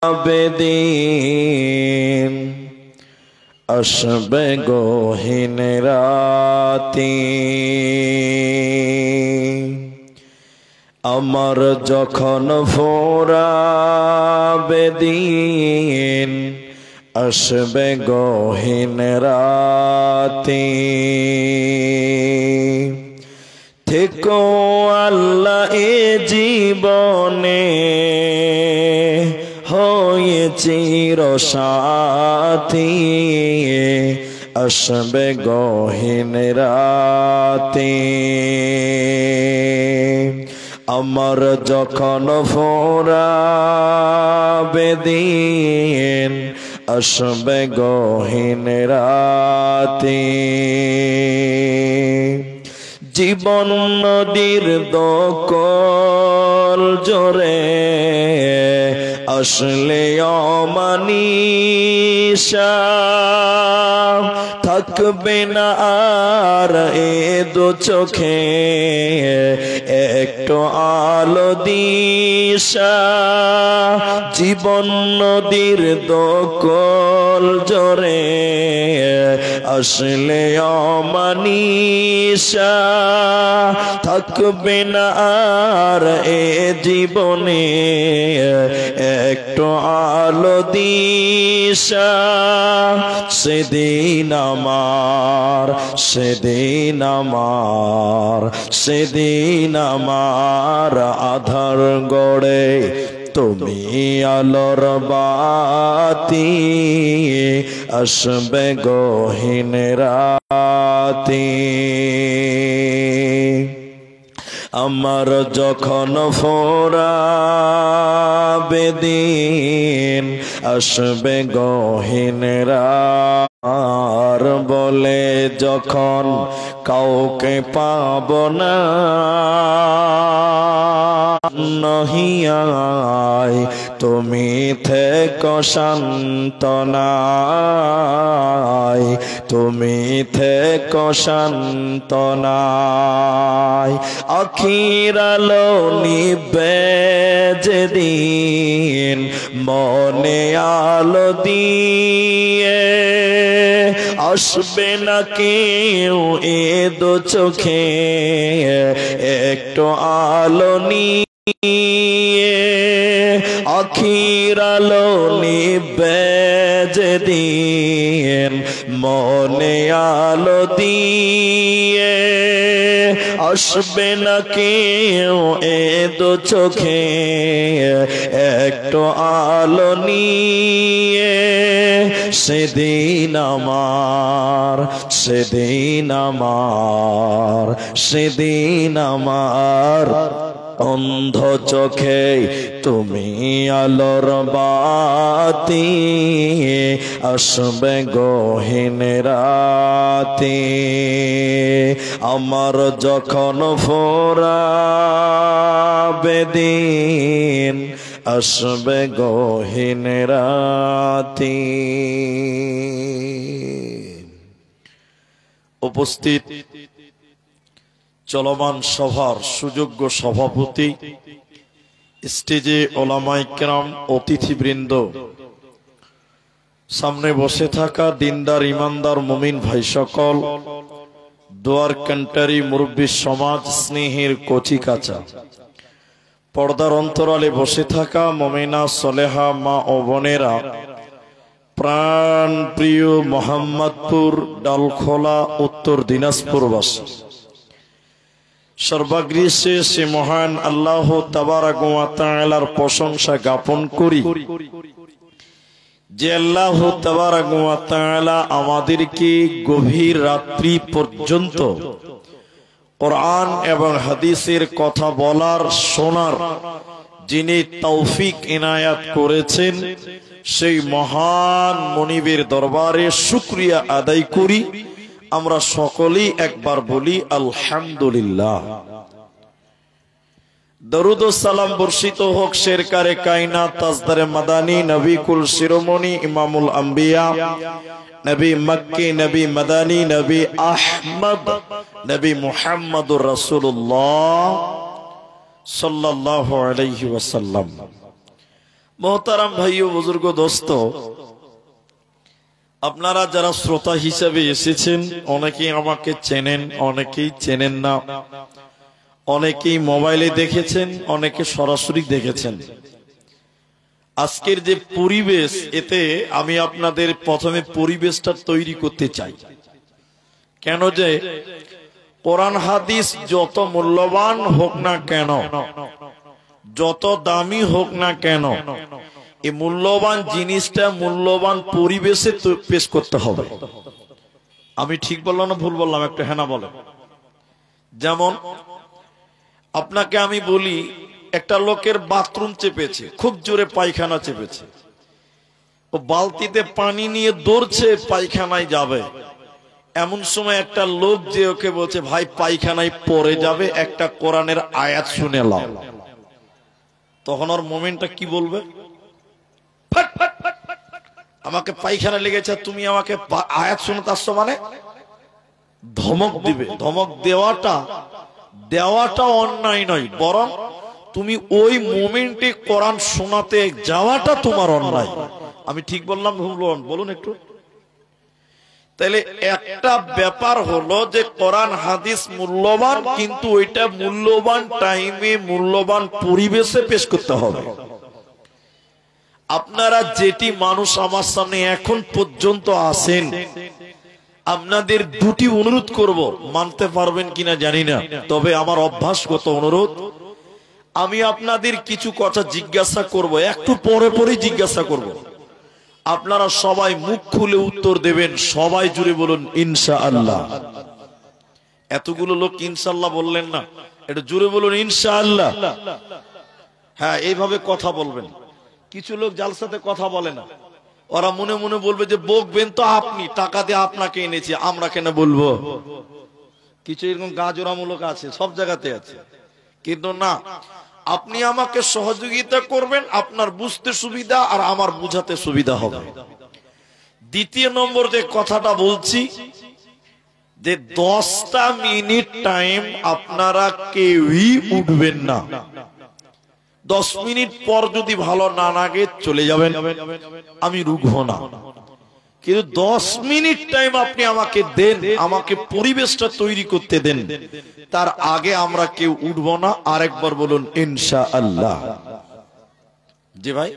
আবেদিন আসবে গহীন রাতে, আমার যখন ফোরাবে দিন আসবে গহীন রাতে। থেকো আল্লাহ এ জীবনে হয়ে চিরসাথী, আসবে গহীন রাতে। আমার যখন ফোরাবে দিন আসবে গহীন রাতে। জীবন নদীর দোকল জোরে আসলে অমানিশা, থাকবে না আর এ দু চোখে একটু আলো দিশা। জীবন নদীর দোকল জোরে আসলে অমানিশা, থাকবে না আর এ জীবনে একটু আলো দিশা। সেদিন আমার, সেদিন আমার, সেদিন আমার আধার গড়ে তুমি আলোর বাতি, আসবে গহীন রাতে। আমার যখন ফোরাবে দিন আসবে গহীন রাত, আর বলে যখন কাউকে পাব না নহিয়ায় তুমি থেকো সান্তনায়, তুমি থেকো সান্তনায়। আখির আলো নিবে যেদিন মনে আলো দিয়ে, আসবে না কেউ এ দু চোখে একটু আলো নিয়ে। আখির আলো নিবে যেদিন মনে আলো দিয়ে, আসবে না কেউ এ দু চোখে একটু আলো নিয়ে। সেদিন আমার, সেদিন আমার, সেদিন আমার অন্ধ চোখে তুমি আলোর বাতি, আসবে গহীন রাতে। আমার যখন ফোরাবে দিন আসবে গহীন রাতে। উপস্থিত চলমান সভার সুযোগ্য সভাপতি, স্টেজে ওলামায়ে কেরাম, অতিথিবৃন্দ, সামনে বসে থাকা দিনদার ইমানদার মুমিন ভাই সকল, দোয়ার কান্টারি মুরব্বী সমাজ, স্নেহের কচি কাঁচা, পর্দার অন্তরালে বসে থাকা মুমিনা সলেহা মা ও বোনেরা, প্রাণ প্রিয় মোহাম্মদপুর ডালখোলা উত্তর দিনাজপুরবাসী, সর্বাগ্রে সে মহান আল্লাহ তাবারাক ওয়া তাআলার প্রশংসা জ্ঞাপন করি যে আল্লাহ তাবারাক ওয়া তাআলা আমাদেরকে গভীর রাত্রি পর্যন্ত কোরআন এবং হাদিসের কথা বলার, শোনার যিনি তৌফিক ইনায়াত করেছেন, সেই মহান মনিবের দরবারে শুকরিয়া আদায় করি। আমরা সকলেই একবার বলি আলহামদুলিল্লাহ। দরুদ ও সালাম বর্ষিত হোক শেরকারে কায়নাত, তাজদারে মাদানী, নবী কুল শিরোমণি, ইমামুল আম্বিয়া, নবী মক্কি, নবী মাদানী, নবী আহমদ, নবী মুহাম্মদুর রাসূলুল্লাহ সাল্লাল্লাহু আলাইহি ওয়াসাল্লাম। মোহতারাম ভাই ও বুজুর্গ দোস্ত, আপনারা যারা শ্রোতা হিসেবে এসেছেন, অনেকেই আমাকে চেনেন, অনেকেই চেনেন না, অনেকেই মোবাইলে দেখেছেন, অনেকে সরাসরি দেখেছেন। আজকের যে পরিবেশ, এতে আমি আপনাদের প্রথমে পরিবেশটা তৈরি করতে চাই। কেন যে কোরআন হাদিস যত মূল্যবান হোক না কেন, যত দামি হোক না কেন, এই মূল্যবান জিনিসটা মূল্যবান পরিবেশে পেশ করতে হবে। আমি ঠিক বললাম না ভুল বললাম? একটা হ্যাঁ না বলে। যেমন আপনাকে আমি বলি, একটা লোকের বাথরুম চেপেছে, খুব জোরে পায়খানা চেপেছে, ও বালতিতে পানি নিয়ে দৌড়ছে পায়খানায় যাবে। এমন সময় একটা লোক যে ওকে বলছে, ভাই পায়খানায় পড়ে যাবে, একটা কোরআনের আয়াত শুনে নাও। তখন ওর মোমেন্টটা কি বলবে? আমাকে পায়খানা লেগেছে, তুমি আমাকে আয়াত শুনতে আসছো মানে? ধমক দিবে। ধমক দেওয়াটা অন্যায় নয়, বরং তুমি ওই মোমেন্টে কোরআন শোনাতে যাওয়াটা তোমার অন্যায়। আমি ঠিক বললাম ভুল বললাম? বলুন একটু। তাহলে একটা ব্যাপার হলো যে কোরআন হাদিস মূল্যবান, কিন্তু ওইটা মূল্যবান টাইমে মূল্যবান পরিবেশে পেশ করতে হবে। আপনারা যেটি মানুষ আমার সামনে এখন পর্যন্ত আছেন, আপনাদের দুটি অনুরোধ করব, মানতে পারবেন কিনা জানি না, তবে আমার অভ্যাসগত অনুরোধ, আমি আপনাদের কিছু কথা জিজ্ঞাসা করব, একটু পরে পরে জিজ্ঞাসা করব, আপনারা সবাই মুখ খুলে উত্তর দেবেন। সবাই জুড়ে বলুন ইনশাআল্লাহ। এতগুলো লোক ইনশাআল্লাহ বললেন না, এটা জুড়ে বলুন ইনশাআল্লাহ। হ্যাঁ, এইভাবে কথা বলবেন। কিছু লোক জালসাতে কথা বলে না, ওরা মনে মনে বলবে যে বকবেন তো আপনি, টাকা দিয়ে আপনাকে এনেছি, আমরা কেন বলবো। কিছু এরকম গাজরামূলক আছে, সব জায়গাতে আছে। কিন্তু না, আপনি আমাকে সহযোগিতা করবেন, আপনার বুঝতে সুবিধা আর আমার বুঝাতে সুবিধা হবে। দ্বিতীয় নম্বর যে কথাটা বলছি, যে 10টা মিনিট টাইম আপনারা কেউই উঠবেন না। 10 মিনিট পর যদি ভালো না লাগে চলে যাবেন, আমি রুখব না। কিন্তু 10 মিনিট টাইম আপনি আমাকে দেন, আমাকে পরিবেশটা তৈরি করতে দেন, তার আগে আমরা কেউ উঠব না। আরেকবার বলুন ইনশাআল্লাহ। জি ভাই,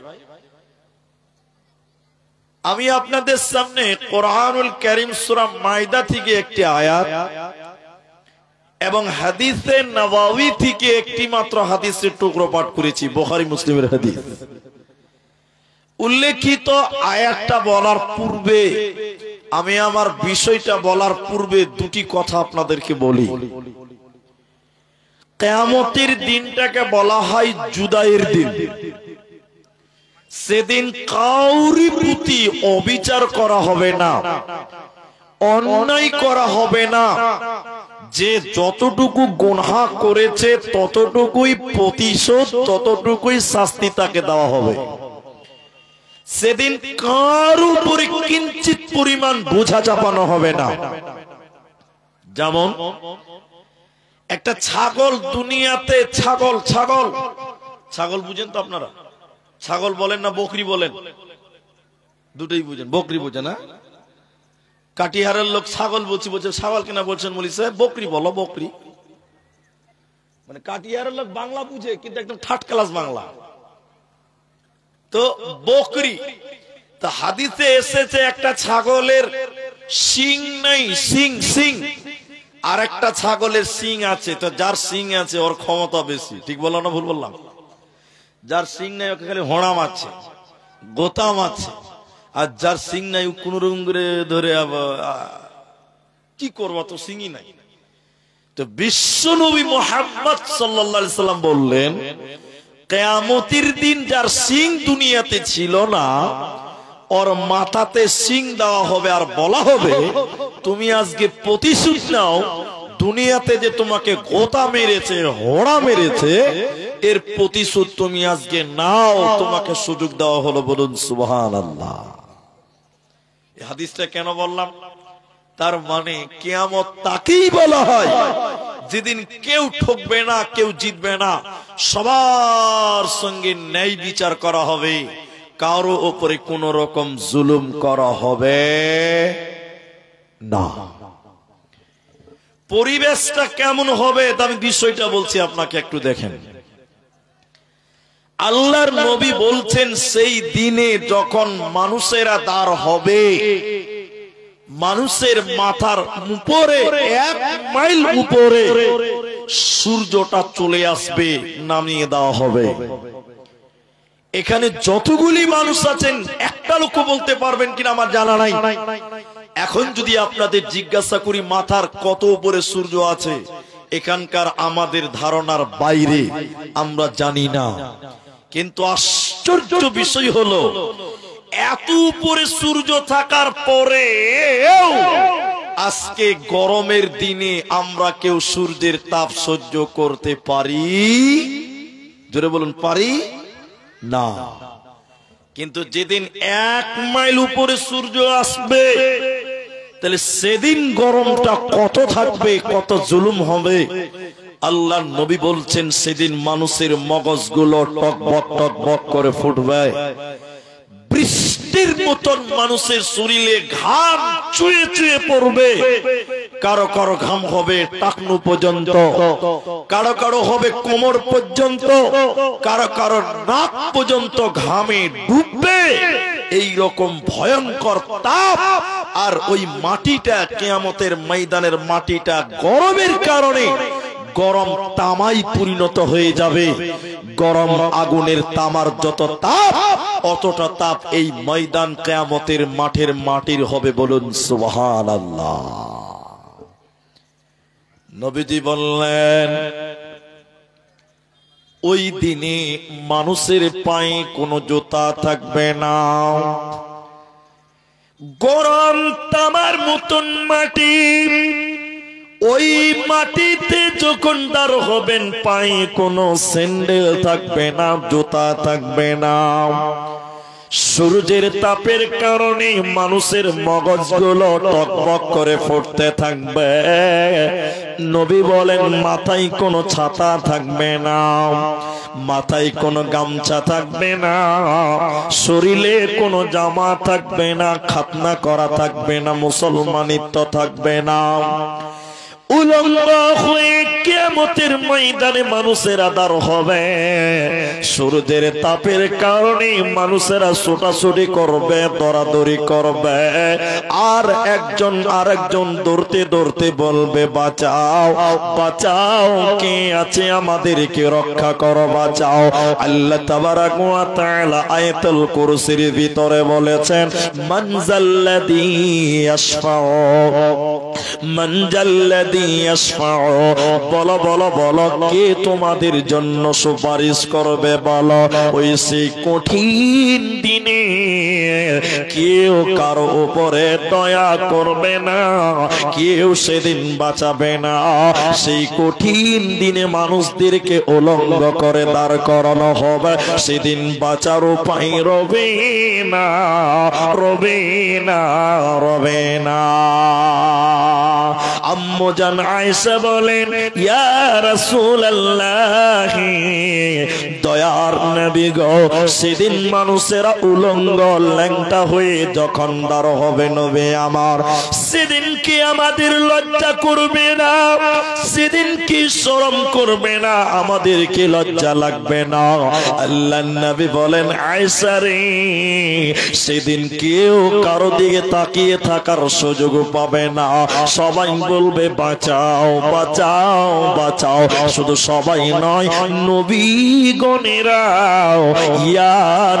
আমি আপনাদের সামনে কোরআনুল কারীম সূরা মাইদা থেকে একটি আয়াত এবং হাদিসে নববী থেকে একটি মাত্র হাদিসের টুকরো পাঠ করেছি, বুখারী মুসলিমের হাদিস। উল্লেখিত আয়াতটা বলার পূর্বে, আমি আমার বিষয়টা বলার পূর্বে দুটি কথা আপনাদেরকে বলি। কিয়ামতের দিনটাকে বলা হয় জুদাইয়ের দিন। সেদিন কাউরি প্রতি অবিচার করা হবে না, অন্যায় করা হবে না। যে যতটুকু গুনাহ করেছে ততটুকুই প্রতিশোধ, ততটুকুই শাস্তি তাকে দেওয়া হবে। সেদিন কার উপরে কিঞ্চিত পরিমাণ বোঝা চাপানো হবে না। যেমন একটা ছাগল দুনিয়াতে, ছাগল ছাগল ছাগল বুঝেন তো আপনারা? ছাগল বলেন না বকরি বলেন? দুটোই বুঝেন। বকরি বুঝেন না? কাটিহারের লোক ছাগল বলছি, বলছে ছাগল কেনা বলছেন? বলি স্যার বকরি বলো, বকরি। মানে কাটিহারের লোক বাংলা বুঝে, কিন্তু একদম থার্ড ক্লাস বাংলা। তো বকরি, তা হাদিসে এসেছে একটা ছাগলের শিং নাই, সিং সিং, আর একটা ছাগলের সিং আছে। তো যার সিং আছে ওর ক্ষমতা বেশি। ঠিক বললাম না ভুল বললাম? যার সিং নাই ওকে খালি হোঁড়া মারছে, গোতা মারছে। আর যার সিং নাই কোন রকম করে ধরে কি করবো, তো সিংই নাই। তো বিশ্ব নবী মুহাম্মদ সাল্লাল্লাহু আলাইহি সাল্লাম বললেন, কিয়ামতের দিন যার সিং দুনিয়াতে ছিল না, ওর মাথাতে সিং দেওয়া হবে, আর বলা হবে তুমি আজকে প্রতিশোধ নাও। দুনিয়াতে যে তোমাকে গোতা মেরেছে, হোড়া মেরেছে, এর প্রতিশোধ তুমি আজকে নাও, তোমাকে সুযোগ দেওয়া হলো। বলুন সুবহানাল্লাহ। এই হাদিসটা কেন বললাম? তার মানে কিয়ামত তাকেই বলা হয় যেদিন কেউ ঠকবে না, কেউ জিতবে না, সবার সঙ্গে ন্যায় বিচার করা হবে, কারো উপরে কোন রকম জুলুম করা হবে না। পরিবেশটা কেমন হবে আমি বিষয়টা বলছি আপনাকে, একটু দেখেন। আল্লাহর নবী বলছেন সেই দিনে যখন মানুষেরা দাঁড় হবে, মানুষের মাথার উপরে 1 মাইল উপরে সূর্যটা চলে আসবে, নামিয়ে দেওয়া হবে। এখানে যতগুলি মানুষ আছেন একটা লোক বলতে পারবেন কিনা আমার জানা নাই। এখন যদি আপনাদের জিজ্ঞাসা করি মাথার কত উপরে সূর্য আছে, এখানকার আমাদের ধারণার বাইরে, আমরা জানি না। কিন্তু আশ্চর্য বিষয় হলো এত উপরে সূর্য থাকার পরে আজকে গরমের দিনে আমরা কেউ সূর্যের তাপ সহ্য করতে পারি? জোরে বলুন, পারি না। কিন্তু যেদিন 1 মাইল উপরে সূর্য আসবে, তাহলে সেদিন গরমটা কত থাকবে, কত জুলুম হবে। আল্লাহ নবী বলছেন সেদিন মানুষের মগজগুলো টকবক টকবক করে ফুটবে, বৃষ্টির মতন মানুষের শরীরে ঘাম চুয়ে চুয়ে পড়বে। কারো কারো ঘাম হবে টাকনু পর্যন্ত, কারো কারো হবে কোমর পর্যন্ত, কারো কারো নাক পর্যন্ত ঘামে ডুববে। এই রকম ভয়ঙ্কর তাপ। আর ওই মাটিটা, কিয়ামতের ময়দানের মাটিটা গরমের কারণে গরম তামাই পরিণত হয়ে যাবে। গরম আগুনের তামার যত তাপ, অতটা তাপ এই ময়দান কিয়ামতের মাঠের মাটির হবে। বলুন সুবহানাল্লাহ। নবীজি বললেন ওই দিনে মানুষের পায়ে কোনো জুতা থাকবে না। গরম তামার মতন মাটি, ওই মাটিতে যখন দাঁড় হবেন পায়ে কোনো স্যান্ডেল থাকবে না, জুতা থাকবে না। সূর্যের তাপের কারণে মানুষের মগজগুলো টকবক করে ফুটতে থাকবে। নবী বলেন মাথায় কোনো ছাতা থাকবে না, মাথায় কোনো গামছা থাকবে না, শরীরে কোনো জামা থাকবে না, খাতনা করা থাকবে না, মুসলমানিত্ব থাকবে না। উলঙ্গ হয়ে কিয়ামতের ময়দানে মানুষেরা দাঁড় হবে। সূর্যের তাপের কারণে মানুষেরা ছোটাছুটি করবে, দৌড়াদৌড়ি করবে। আর একজন আরেকজন দৌড়তে দৌড়তে বলবে বাঁচাও বাঁচাও, কে আছে আমাদেরকে রক্ষা করো, বাঁচাও। আল্লাহ তাবারাক ওয়া তাআলা আয়াতুল কুরসির ভিতরে বলেছেন মানজাল্লাযী ইয়াশফাউ মানজাল্লাযী ইয়াশফাউ, বলো বলো বলো কে তোমাদের জন্য সুপারিশ করবে বলো। ওই সেই কঠিন দিনে কেউ কারো উপরে দয়া করবে না, কেউ সেদিন বাঁচাবে না। সেই কঠিন দিনে মানুষদেরকে উলঙ্গ করে দাঁড় করানো হবে। সেদিন বাঁচার উপায় রবে না, রবে না, রবে না। আম্মু জান আয়েশা বলেন ইয়া রাসূলুল্লাহ, দয়ার নবী গো, সেদিন মানুষেরা উলঙ্গ ল্যাংটা হয়ে যখন দাঁড় হবে নবী আমার, সেদিন কি আমাদের লজ্জা করবে না? সেদিন কি শরম করবে না? আমাদের কি লজ্জা লাগবে না? আল্লাহর নবী বলেন আয়েশা রে, সেদিন কেউ কারো দিকে তাকিয়ে থাকার সুযোগ পাবে না। সবাই বলবে বাঁচাও বাঁচাও বাঁচাও। শুধু সবাই নয়, নবীগণেরাও ইয়া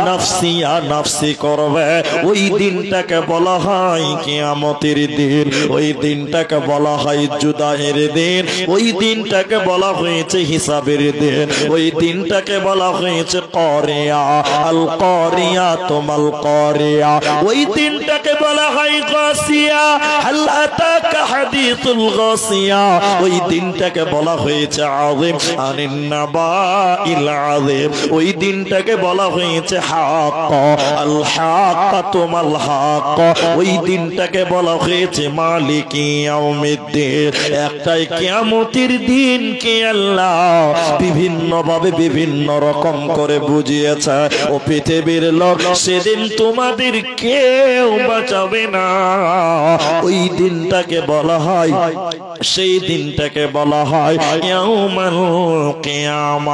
নাফসি ইয়া নাফসি করবে। ওই দিনটাকে বলা হয় কিয়ামতের দিন, ওই দিনটাকে বলা হয় জুদায়ের দিন, ওই দিনটাকে বলা হয়েছে হিসাবের দিন, ওই দিনটাকে বলা হয়েছে কারিয়া আল কারিয়া তুমাল কারিয়া, ওই দিনটাকে বলা হয় গাসিয়া হাল আতাকা হাদিসুল গাসিয়া, ওই দিনটাকে বলা হয়েছে আযীম। আনিন নাবাইল আযীম, ওই দিনটাকে বলা হয়েছে হক। আল হাক্কাতু মাল হক, ওই দিনটাকে বলা হয়েছে মালিকি ইয়াউমিদ্দিন। একটাই কিয়ামতের দিন কে আল্লাহ বিভিন্ন ভাবে বিভিন্ন রকম করে বুঝিয়েছে। ও পৃথিবীর লোক, সেদিন তোমাদের কেউ বাঁচাবে না। ওই দিনটাকে বলা হয়, সেই দিনটাকে বলা হয় ইয়াউমুল কিয়ামাহ।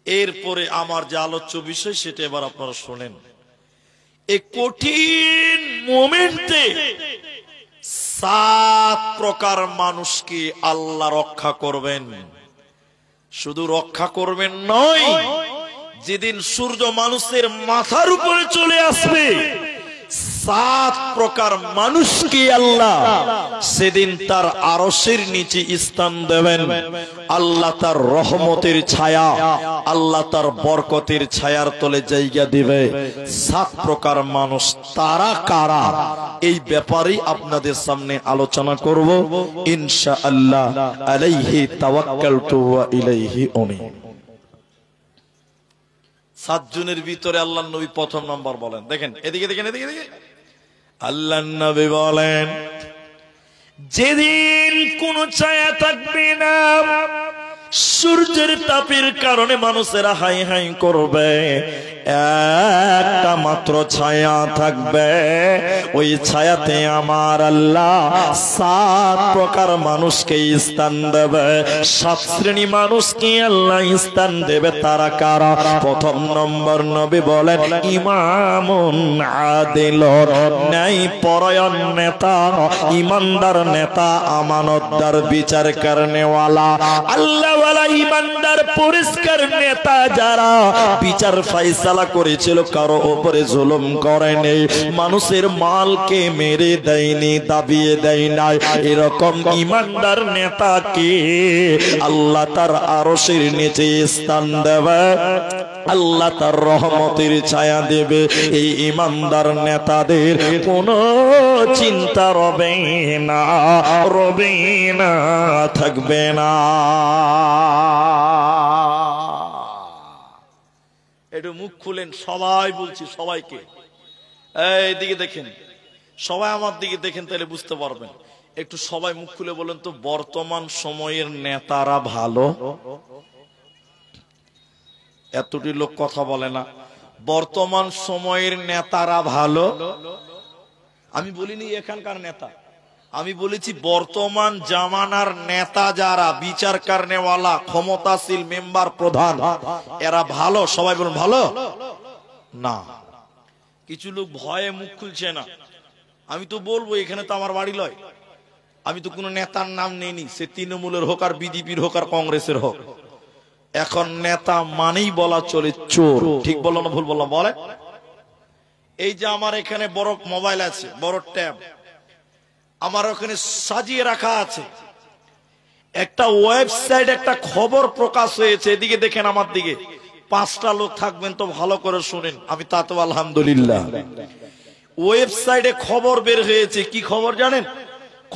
এরপরে আমার যে আলোচ্য বিষয় সেটা এবার আপনারা শোনেন। এই কঠিন মোমেন্টে 7 প্রকার মানুষকে আল্লাহ রক্ষা করবেন। শুধু রক্ষা করবেন নয়, যেদিন সূর্য মানুষের মাথার উপরে চলে আসবে 7 প্রকার মানুষকে আল্লাহ সেদিন তার আরশের নিচে স্থান দেবেন। আল্লাহ তার রহমতের ছায়া, আল্লাহ তার বরকতের ছায়ার তলে জায়গা দিবে। 7 প্রকার মানুষ, তারা কারা, এই ব্যাপারেই আপনাদের সামনে আলোচনা করব ইনশাআল্লাহ। আলাইহি তাওয়াক্কালতু ওয়া ইলাইহি উনীব। 7 জনের ভিতরে আল্লাহর নবী প্রথম নাম্বার বলেন। দেখেন এদিকে, দেখেন এদিকে, আল্লাহর নবী বলেন, যেদিন কোন ছায়া থাকবে না, সূর্যের তাপের কারণে মানুষেরা হাই হাই করবে, একটা মাত্র ছায়া থাকবে। ওই ছায়াতে আমার আল্লাহ 7 প্রকার মানুষকে স্থান দেবে। 7 শ্রেণী মানুষকে আল্লাহ স্থান দেবে। তারা কারা? প্রথম নম্বর নবী বলেন, ইমামুন আদিল, ন্যায় পরায়ণ নেতা, ইমানদার নেতা, আমানতদার, বিচার করনেওয়ালা, আল্লাহওয়ালা, ইমানদার, পরিষ্কার নেতা যারা বিচার ফাইসালা করেছিল, কারো উপরে জুলুম করেনি, মানুষের মালকে মেরে দেয়নি, দাবিয়ে দেয় নাই, এরকম ইমানদার নেতাকে আল্লাহ তার আরশের নিচে স্থান দেবে, আল্লাহ তার রহমতের ছায়া দেবে। এই ইমানদার নেতাদের কোনো চিন্তা রবে না, রবে না, থাকবে না। একটু মুখ খুলেন, সবাই বলছি, সবাইকে। এইদিকে দেখেন, সবাই আমার দিকে দেখেন, তাহলে বুঝতে পারবেন। একটু সবাই মুখ খুলে বলেন তো, বর্তমান সময়ের নেতারা ভালো? এতটি লোক কথা বলে না। বর্তমান সময়ের নেতারা ভালো? আমি বলিনি এখানকার নেতা, আমি বলেছি বর্তমান জামানার নেতা যারা, বিচার করনেওয়ালা, ক্ষমতাশীল, মেম্বার, প্রধান, এরা ভালো? সবাই বলুন ভালো না। কিছু লোক ভয়ে মুখ খুলছে না। আমি তো বলবো, এখানে তো আমার বাড়ি লয়, আমি তো কোনো নেতার নাম নেইনি, সে তৃণমূলের হোক আর বিজেপির হোক আর কংগ্রেসের হোক। এখন নেতা মানেই বলা চলে চোর। ঠিক বললো না ভুল বললাম? বলে, এই যে আমার এখানে বড় মোবাইল আছে, বড় ট্যাব আমার ওখানে সাজিয়ে রাখা আছে, একটা ওয়েবসাইট, একটা খবর প্রকাশ হয়েছে, এদিকে দেখেন আমার দিকে, 5টা লোক থাকবেন তো ভালো করে শুনেন, আমি তাতে আলহামদুলিল্লাহ। ওয়েবসাইটে খবর বের হয়েছে, কি খবর জানেন?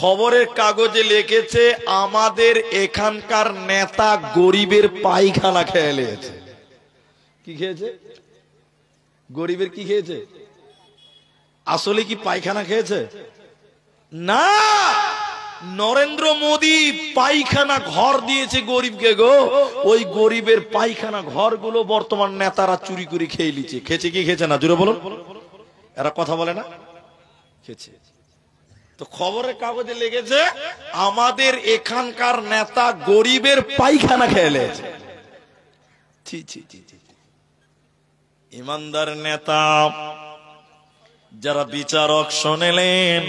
খবরের কাগজে লিখেছে, আমাদের এখানকার নেতা গরিবের পায়খানা খেয়ে নিয়েছে। কি খেয়েছে? গরিবের কি খেয়েছে? আসলে কি পায়খানা খেয়েছে? না, নরেন্দ্র মোদী পায়খানা ঘর দিয়েছে গরিবকে গো। ওই গরিবের পায়খানা ঘরগুলো বর্তমান নেতারা চুরি করে খেয়ে নিচ্ছে। খেয়েছে কি খেয়েছে না? জুড়ে বলুন। এরা কথা বলে না? খেয়েছে। তো খবরের কাগজে লেগেছে, আমাদের এখানকার নেতা গরিবের পায়খানা খেয়ে নিয়েছে। ইমানদার নেতা যারা বিচারক শুনলেন,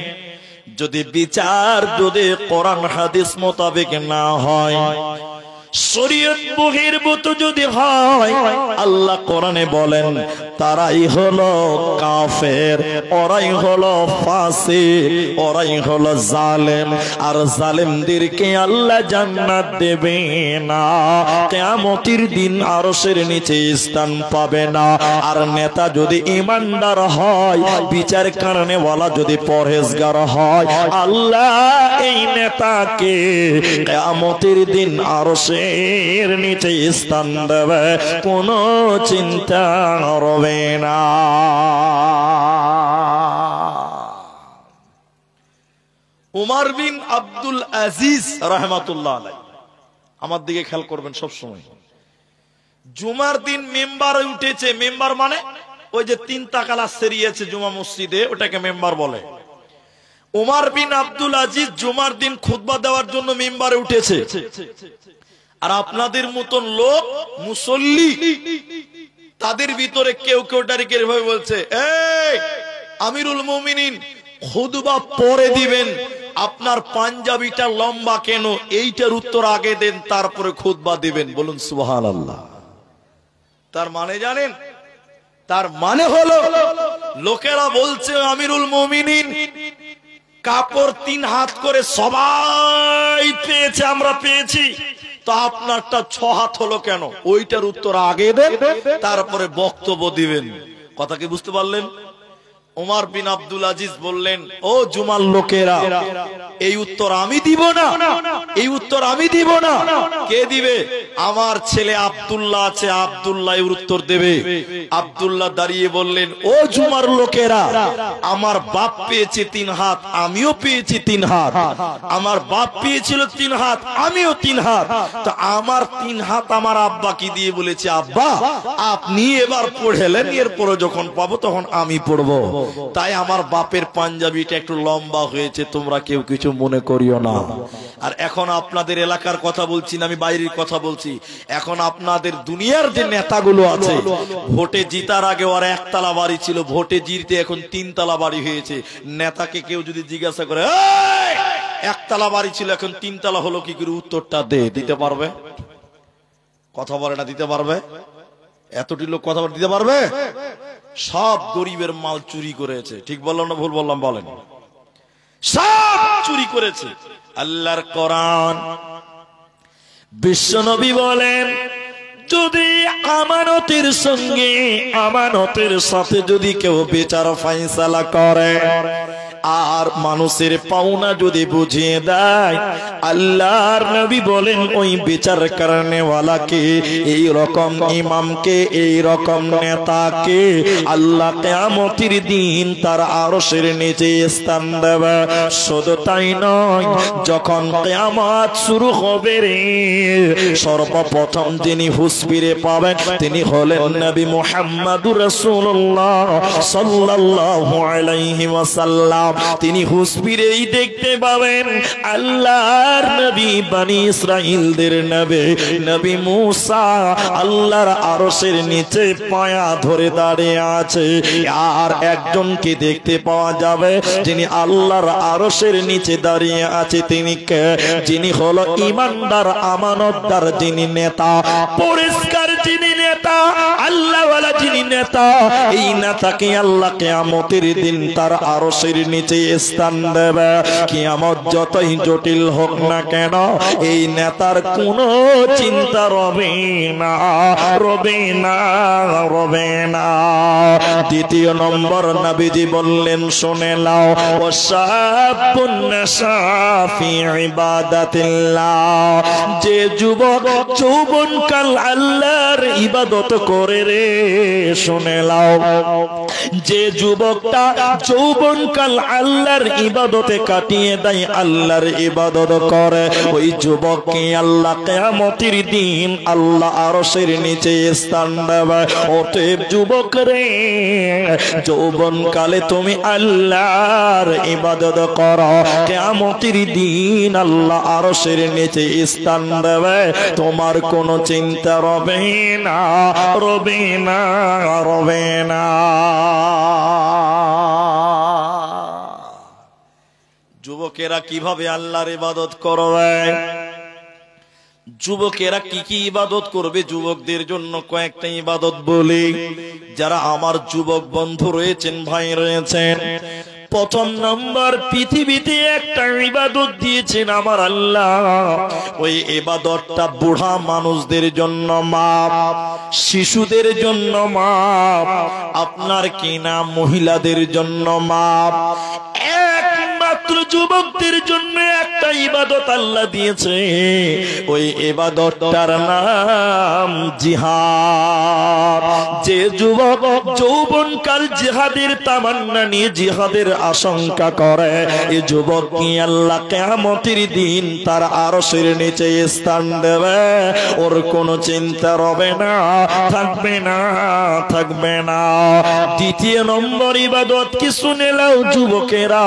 যদি বিচার যদি কোরআন হাদিস মোতাবেক না হয়, শরীয়ত বহির্ভূত যদি হয়, আল্লাহ কোরআনে বলেন তারাই হলো কাফের, ওরাই হলো ফাসিক, ওরাই হলো জালেম। আর জালেমদেরকে আল্লাহ জান্নাত দেবে না, কিয়ামতের দিন আরশের নিচে স্থান পাবে না। আর নেতা যদি ঈমানদার হয়, বিচার কারণে ওয়ালা যদি পরহেজগার হয়, আল্লাহ এই নেতাকে কিয়ামতের দিন আরশের নিচে স্থান দেবে, কোনো চিন্তা হবে না। উমর বিন আব্দুল আজিজ রাহমাতুল্লাহ আলাইহি, আমার দিকে খেয়াল করবেন সব সময়। জুমার দিন মেম্বারে উঠেছে, মেম্বার মানে ওই যে তিন তাকালা সেরিয়েছে জুমা মসজিদে, ওটাকে মেম্বার বলে। উমর বিন আব্দুল আজিজ জুমার দিন খুতবা দেওয়ার জন্য মেম্বারে উঠেছে। আর আপনাদের মতন লোক মুসল্লি, তাদের ভিতরে কেউ কেউ ডাইরেক্ট এভাবে বলছে, এই আমিরুল মুমিনিন খুতবা পরে দিবেন, আপনার পাঞ্জাবিটা লম্বা কেন, এইটার উত্তর আগে দেন, তারপরে খুতবা দিবেন। বলুন সুবহানাল্লাহ। তার মানে জানেন? তার মানে হলো লোকেরা বলছে আমিরুল মুমিনিন কাপড় 3 হাত করে সবাই পেয়েছে, আমরা পেয়েছি, তো আপনারটা 6 হাত হলো কেন, ওইটার উত্তর আগে দেন, তারপরে বক্তব্য দিবেন। কথা কি বুঝতে পারলেন? উমর বিন আব্দুল আজিজ বললেন, ও জুমার লোকেরা, এই উত্তর আমি দিব না, এই উত্তর আমি দিব না। কে দিবে? আমার ছেলে আব্দুল্লাহ আছে, আব্দুল্লাহ এর উত্তর দেবে। আব্দুল্লাহ দাঁড়িয়ে বললেন, ও জুমার লোকেরা, আমার বাপ পেয়েছে 3 হাত, আমিও পেয়েছি 3 হাত। আমার বাপ পেয়েছিল 3 হাত, আমিও 3 হাত। তো আমার 3 হাত আমার আব্বা কি দিয়ে বলেছে, আব্বা আপনি এবার পড়েলেন, এরপরে যখন পাবো তখন আমি পড়বো। তাই আমার বাপের পাঞ্জাবিটা একটু লম্বা হয়েছে, তোমরা কেউ কিছু মনে করিও না। আর এখন আপনাদের এলাকার কথা বলছি না, আমি বাইরের কথা বলছি। এখন আপনাদের দুনিয়ার যে নেতাগুলো আছে, ভোটে জিতার আগে ওর 1 তালা বাড়ি ছিল, ভোটে জিততে এখন 3 তালা বাড়ি হয়েছে। নেতাকে কেউ যদি জিজ্ঞাসা করে 1 তালা বাড়ি ছিল এখন 3 তালা হলো কি করে, উত্তরটা দিতে পারবে? কথা বলে না, দিতে পারবে? এতটি লোক কথা দিতে পারবে? সব গরিবের মাল চুরি করেছে। ঠিক বললাম না ভুল বললাম? বলেন। সব চুরি করেছে। আল্লাহর কোরআন, বিশ্বনবী বলেন, যদি আমানতের সঙ্গে আমানতের সাথে যদি কেউ বিচার ফায়সালা করে আর মানুষের পাওনা যদি বুঝিয়ে দেয়, আল্লাহর নবী বলেন ওই বিচার করনেওয়ালাকে, এই রকম ইমামকে, এই রকম নেতাকে আল্লাহ কিয়ামতের দিন তার আরশের নিচে স্থান দেবে। শুধু তাই নয়, যখন কিয়ামত শুরু হবে রে, সর্বপ্রথম যিনি হুঁশ ফিরে পাবেন তিনি হলেন নবী মুহাম্মদুর রাসূলুল্লাহ সাল্লাল্লাহু আলাইহি ওয়াসাল্লাম। তিনি হুঁশ ফিরেই দেখতে পাবেন আল্লাহর নবী বনি ইসরাইলদের নবী নবী মুসা আল্লাহর আরশের নিচে পায়া ধরে দাঁড়িয়ে আছে। আর একজনকে দেখতে পাওয়া যাবে যিনি আল্লাহর আরশের নিচে দাঁড়িয়ে আছে, তিনি কে? যিনি হলো ঈমানদার, আমানতদার, যিনি নেতা, পরিষ্কার যিনি নেতা, আল্লাহওয়ালা যিনি নেতা। এই নেতাকে আল্লাহ কিয়ামতের দিন তার আরশের নিচে স্থান দেবে। কিয়ামত যতই জটিল হোক না কেন, এই নেতার কোনো চিন্তা রবে না, রবে না, রবে না। দ্বিতীয় নম্বর নবীজি বললেন, শুনে নাও, ওয়াশাবুন নাশা ফি ইবাদাতিল্লাহ, যে যুবক যৌবনকাল আল্লাহর ইবাদত করে রে, শুনে নাও, যে যুবকটা যৌবনকাল আল্লাহর ইবাদতে কাটিয়ে দেয়, আল্লাহর ইবাদত করে, ওই যুবককে আল্লাহ কিয়ামতের দিন আল্লাহ আরশের নিচে স্থান দেবে। অতএব যুবক রে, যৌবনকালে তুমি আল্লাহর ইবাদত করো, কিয়ামতের দিন আল্লাহ আরশের নিচে স্থান দেবে, তোমার কোনো চিন্তা রবে না, রবে না, রবে না। যুবকেরা কিভাবে আল্লাহর ইবাদত করবে? যুবকেরা কি কি ইবাদত করবে? যুবকদের জন্য কয়েকটা ইবাদত বলি। যারা আমার যুবক বন্ধু রয়েছেন, ভাই রয়েছেন, প্রথম নাম্বার, পৃথিবীতে একটা ইবাদত দিয়েছেন আমার আল্লাহ, ওই ইবাদতটা বুড়া মানুষদের জন্য মাপ, শিশুদের জন্য মাপ, আপনার কিনা মহিলাদের জন্য মাপ। একমাত্র যুবকদের জন্য একটা ইবাদত আল্লাহ দিয়েছে, ওই ইবাদতটার নাম জিহাদ। যে যুবক যৌবনকাল জিহাদের তামান্না নিয়ে জিহাদের আশঙ্কা করে, এই যুবক কি আল্লাহ কিয়ামতের দিন তার আরশের নিচে স্থান দেবে, ওর কোনো চিন্তা রবে না, থাকবে না, থাকবে না। দ্বিতীয় নম্বর ইবাদত কি শুনে নাও যুবকেরা,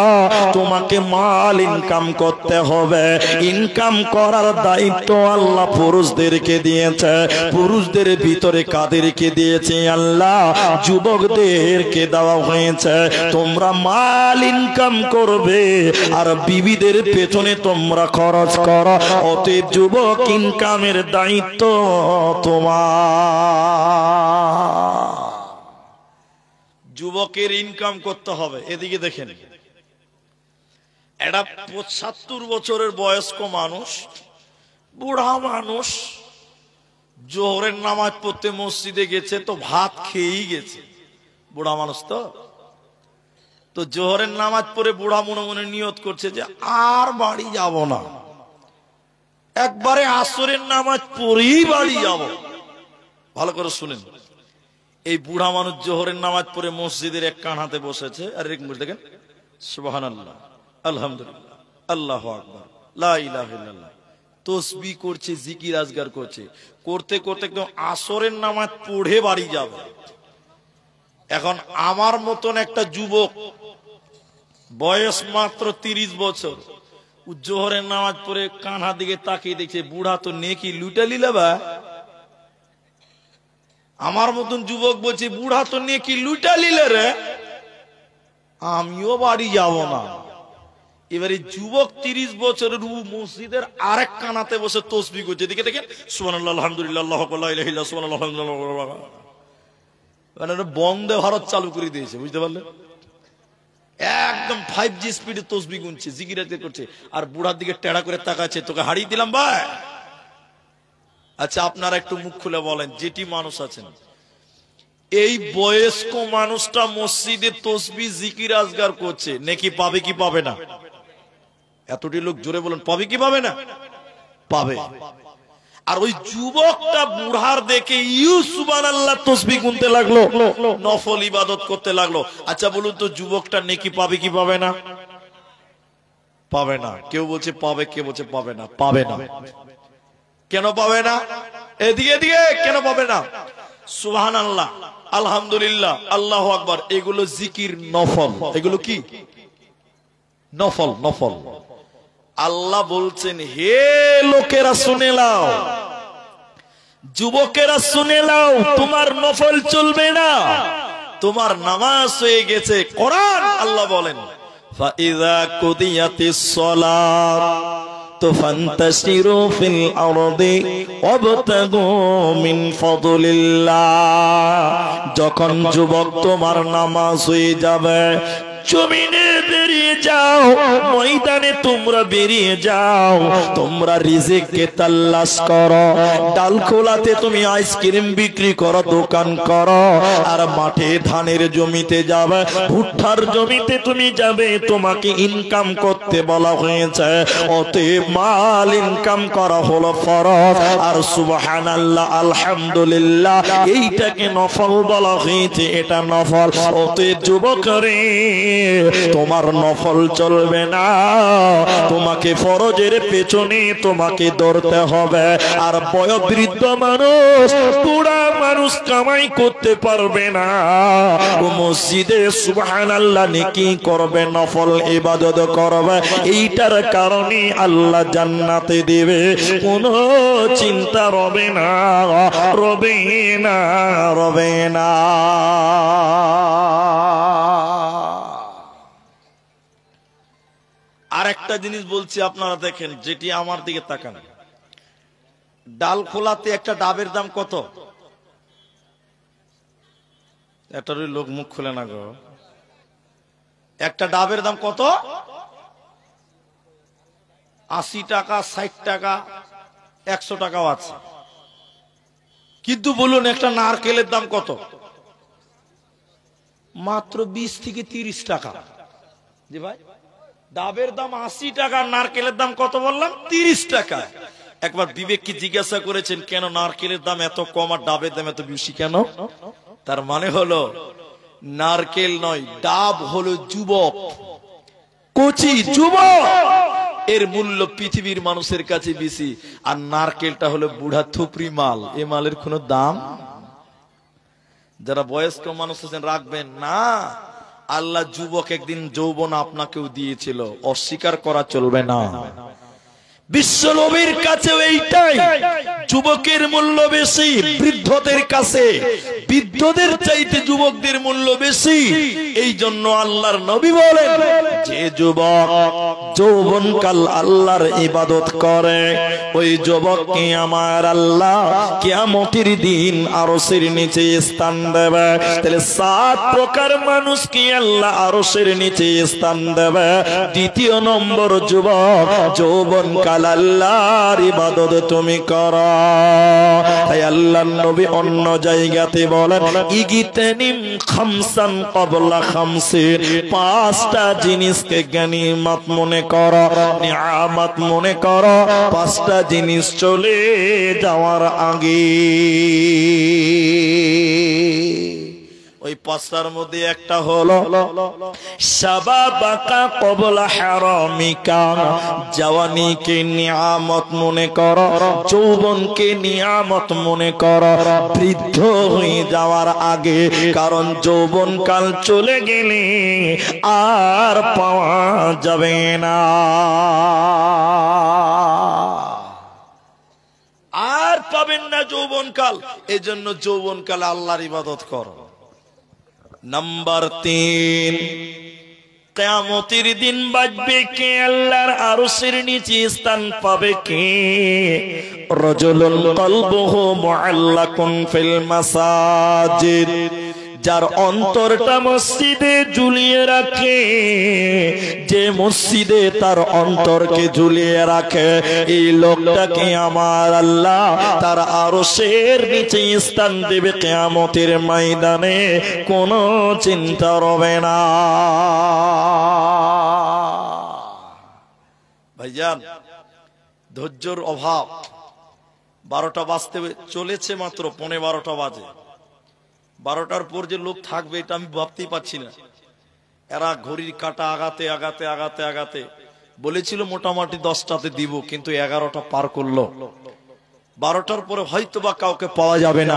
তোমাকে মাল ইনকাম করতে হবে। ইনকাম করার দায়িত্ব আল্লাহ পুরুষদেরকে দিয়েছে। পুরুষদের ভিতরে কাদেরকে দিয়েছে? আল্লাহ যুবকদেরকে দেওয়া হয়েছে। তোমরা মাল ইনকাম করবে আর বিবিদের পেছনে তোমরা খরচ করো। অতএব যুবক, ইনকামের দায়িত্ব তোমার। যুবকের ইনকাম করতে হবে। এদিকে দেখেন, এটা ৭৫ বছরের বয়স্ক মানুষ, বুড়া মানুষ, জোহরের নামাজ পড়তে মসজিদে গেছে, তো ভাত খেয়েই গেছে। বুড়া মানুষ তো জোহরের নামাজ পড়ে বুড়া মনে মনে নিয়ত করছে যে আর বাড়ি যাব না, একবারে আসরের নামাজ পড়েই বাড়ি যাব। ভালো করে শুনেন, এই বুড়া মানুষ জোহরের নামাজ পড়ে মসজিদের এক কান হাতে বসেছে, আর এরকম দেখেন, সুবহানাল্লাহ, আলহামদুলিল্লাহ, আল্লাহু আকবার, লা ইলাহা ইল্লাল্লাহ, তাসবিহ করছে, জিকির আজগার করছে, করতে করতে একদম আসরের নামাজ পড়ে বাড়ি যাবে। এখন আমার মতন একটা যুবক, বয়স মাত্র 30 বছর, জোহরের নামাজ পড়ে কানহা দিকে তাকিয়ে দেখছে, বুড়া তো নেকি লুটে লিলে বা। আমার মতন যুবক বলছে, বুড়া তো নেকি লুটে লিলে রে, আমিও বাড়ি যাব না। এবারে যুবক 30 বছরের মসজিদের আরেক কানাতে বসে তাসবিহ করছে, দিকে দেখেন, সুবহানাল্লাহ, আলহামদুলিল্লাহ, আল্লাহু আকবার, লা ইলাহা ইল্লাল্লাহ, সুবহানাল্লাহ, আলহামদুলিল্লাহ। মানে বন্দে ভারত চালু করে দিয়েছে, বুঝতে পারলে? একদম 5G স্পিডে তাসবিহ গুনছে, জিকির আজকার করছে, আর বুড়ার দিকে টেড়া করে তাকাচ্ছে, তোকে হারিয়ে দিলাম ভাই। আচ্ছা, আপনারা একটু মুখ খুলে বলেন, যেটি মানুষ আছেন, এই বয়স্ক মানুষটা মসজিদে তাসবিহ জিকির আজগার করছে, নেকি পাবে কি পাবে না? এতটি লোক জোরে বলেন, পাবে কি পাবে না? পাবে। আর ওই যুবকটা বুড়ার দেখে সুবহানাল্লাহ তাসবিহ গুনতে লাগলো, নফল ইবাদত করতে লাগলো। আচ্ছা বলুন তো, যুবকটা নেকি পাবে কি পাবে না? পাবে না। কেউ বলছে পাবে, কেউ বলছে পাবে না। পাবে না। কেন পাবে না? এদিকে এদিকে কেন পাবে না? সুবহানাল্লাহ, আলহামদুলিল্লাহ, আল্লাহু আকবার, এগুলো জিকির নফল। এগুলো কি? নফল, নফল। আল্লাহ বলছেন, হে লোকেরা শুনে নাও, যুবকেরা শুনে নাও, তোমার নফল চলবে না, তোমার নামাজ হয়ে গেছে। কোরআন আল্লাহ বলেন, ফাইযা কুদিয়াতিস সালাত তো ফান্তাশিরু ফিল আরদি ওয়াবতাগু মিন ফাদলিল্লাহ। যখন যুবক তোমার নামাজ হয়ে যাবে, জমিনে বেরিয়ে যাও, ময়দানে তোমরা বেরিয়ে যাও, তোমরা রিজিককে তালাশ করো। ডালখোলাতে তুমি আইসক্রিম বিক্রি করো, দোকান করো, আর মাঠে ধানের জমিতে যাবে, ভুট্টার জমিতে তুমি যাবে, তোমাকে ইনকাম করতে বলা হয়েছে। অতএব মাল ইনকাম করা হলো ফরজ, আর সুবহানাল্লাহ, আলহামদুলিল্লাহ, এইটাকে নফল বলা হয়েছে, এটা নফল। অতএব যুবকরে, তোমার নফল চলবে না, তোমাকে ফরজের পেছনে তোমাকে দৌড়তে হবে। আর বয়োবৃদ্ধ মানুষ, বুড়া মানুষ কামাই করতে পারবে না, ও মসজিদে সুবহানাল্লাহ নেকি করবে, নফল ইবাদত করবে, এইটার কারণে আল্লাহ জান্নাতে দিবে, কোনো চিন্তা রবে না, রবে না, রবে না। আর একটা জিনিস বলছি, আপনারা দেখেন, যেটি আমার দিকে তাকান, ডাল খোলাতে একটা ডাবের দাম কত? এটার লোক মুখ খুলে না গো। একটা ডাবের দাম কত? 80 টাকা, 60 টাকা, 100 টাকাও আছে। কিন্তু বলুন একটা নারকেলের দাম কত? মাত্র 20 থেকে 30 টাকা। জি ভাই, ডাবের দাম 80 টাকা, নারকেলের দাম কত বললাম? 30 টাকা। একবার বিবেককে জিজ্ঞাসা করেছেন কেন নারকেলের দাম এত কম আর ডাবের দাম এত বেশি কেন? তার মানে হলো নারকেল নয়, ডাব হলো যুবক, কচি যুবক, এর মূল্য পৃথিবীর মানুষের কাছে বেশি। আর নারকেলটা হলো বুড়া থুপড়ি মাল, এ মালের কোনো দাম। যারা বয়স্ক মানুষ আছেন রাখবেন না, আল্লাহ যুবক একদিন যৌবন আপনাকেও দিয়েছিল, অস্বীকার করা চলবে না। বিশ্ব নবীর কাছে এইটাই, যুবকের মূল্য বেশি বৃদ্ধদের কাছে, বৃদ্ধদের চাইতে যুবকদের মূল্য বেশি। এই জন্য আল্লাহর নবী বলেন, যে যুবক যৌবনকাল আল্লাহর ইবাদত করে ওই যুবককে আমার আল্লাহ কিয়ামতের দিন আরশের নিচে স্থান দেবে। তাহলে 7 প্রকার মানুষকে আল্লাহ আরশের নিচে স্থান দেবে। দ্বিতীয় নম্বর, যুবক যৌবনকাল আল্লাহর ইবাদত তুমি করো। তাই আল্লাহর নবী অন্য জায়গাতে বলেন, ইগিতানিম খামসান ক্বাবলা খামসিন, 5টা জিনিসকে গনিমত মনে করো, নিয়ামত মনে করো, 5টা জিনিস চলে যাওয়ার আগে। ওই 5টার মধ্যে একটা হলো শাবাবাকা ক্বাবলা হারামিকা, জওয়ানিকে নিয়ামত মনে করো, যৌবনকে নিয়ামত মনে করো বৃদ্ধ হয়ে যাওয়ার আগে। কারণ যৌবনকাল চলে গেলে আর পাওয়া যাবে না, আর পাবেন না যৌবনকাল। এজন্য যৌবনকালে আল্লাহর ইবাদত করো। নাম্বার 3, কিয়ামতের দিন বাজবে কে? আল্লাহর আরশের নিচে স্থান পাবে কে? রাজুলুন কলবুহু মুআল্লাকুন ফিল মাসাজিদ, যার অন্তরটা মসজিদে ঝুলিয়ে রাখে, যে মসজিদে তার অন্তরকে ঝুলিয়ে রাখে, এই লোকটাকে আমার আল্লাহ তার আরশের নিচে স্থান দেবে কিয়ামতের ময়দানে, কোনো চিন্তা রবে না। ভাইজান, ধৈর্যের অভাব। 12টা বাজতে চলেছে, মাত্র 11:15 বাজে। 12টার পর যে লোক থাকবে এটা আমি ভাবতেই পারছি না। এরা ঘড়ির কাটা আগাতে আগাতে আগাতে আগাতে বলেছিল মোটামুটি 10টাতে দিব, কিন্তু 11টা পার করলো। 12টার পরে হয়তো বা কাউকে পাওয়া যাবে না।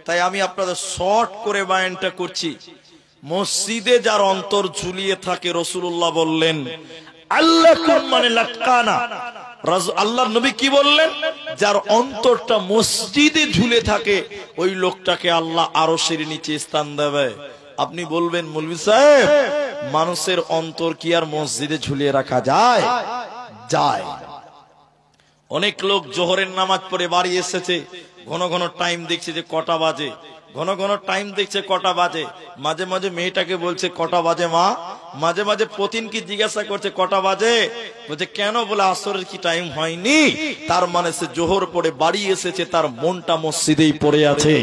তাই আমি আপনাদের শর্ট করে বয়ানটা করছি। মসজিদে যার অন্তর ঝুলিয়ে থাকে, রাসূলুল্লাহ বললেন আল্লাহ কোন মানে লাটকানা। আল্লাহর নবী কি বললেন? যার অন্তরটা মসজিদে ঝুলে থাকে ওই লোকটাকে আল্লাহ আরশের নিচে স্থান দেবে। আপনি বলবেন মৌলভী সাহেব, মানুষের অন্তর কি আর মসজিদে ঝুলিয়ে রাখা যায়? যায়। অনেক লোক জোহরের নামাজ পড়ে বাড়ি এসেছে, ঘন ঘন টাইম দেখছে যে কটা বাজে, ঘন ঘন টাইম দেখছে কটা বাজে। মাঝে মাঝে মেয়েটাকে বলছে কটা বাজে মা, মাঝে মাঝে প্রতিদিনকে জিজ্ঞাসা করছে কটা বাজে, বলছে কেন, বলে আসরের কি টাইম হয়নি। তার মানে সে জোহর পড়ে বাড়ি এসেছে, তার মনটা মসজিদেই পড়ে আছে,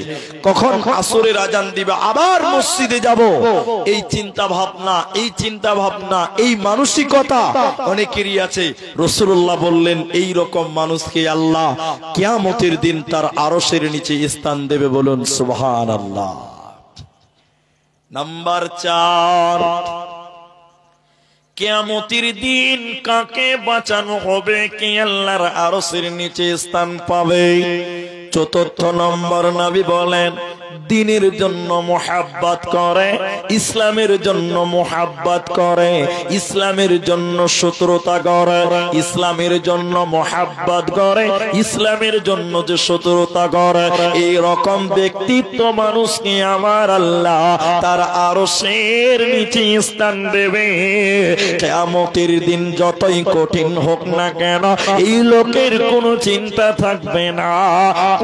কখন আসরের আজান দিবে আবার মসজিদে যাব। এই চিন্তা ভাবনা, এই চিন্তা ভাবনা, এই মানসিকতা অনেকেরই আছে। রাসূলুল্লাহ বললেন এই রকম মানুষকে আল্লাহ কিয়ামতের দিন তার আরশের নিচে স্থান দেবে। বলুন সুবহানাল্লাহ। নাম্বার 4, কিয়ামতের দিন কাকে বাঁচানো হবে কে আল্লাহর আরশের নিচে স্থান পাবে? 4র্থ নম্বর, নবী বলেন দ্বীনের জন্য মুহাব্বত করে, ইসলামের জন্য মুহাব্বত করে, ইসলামের জন্য শত্রুতা করে, ইসলামের জন্য মুহাব্বত করে, ইসলামের জন্য যে শত্রুতা করে, এই রকম ব্যক্তিত্ব মানুষকে আমার আল্লাহ তার আরশের নিচে স্থান দেবে। কিয়ামতের দিন যতই কঠিন হোক না কেন, এই লোকের কোনো চিন্তা থাকবে না,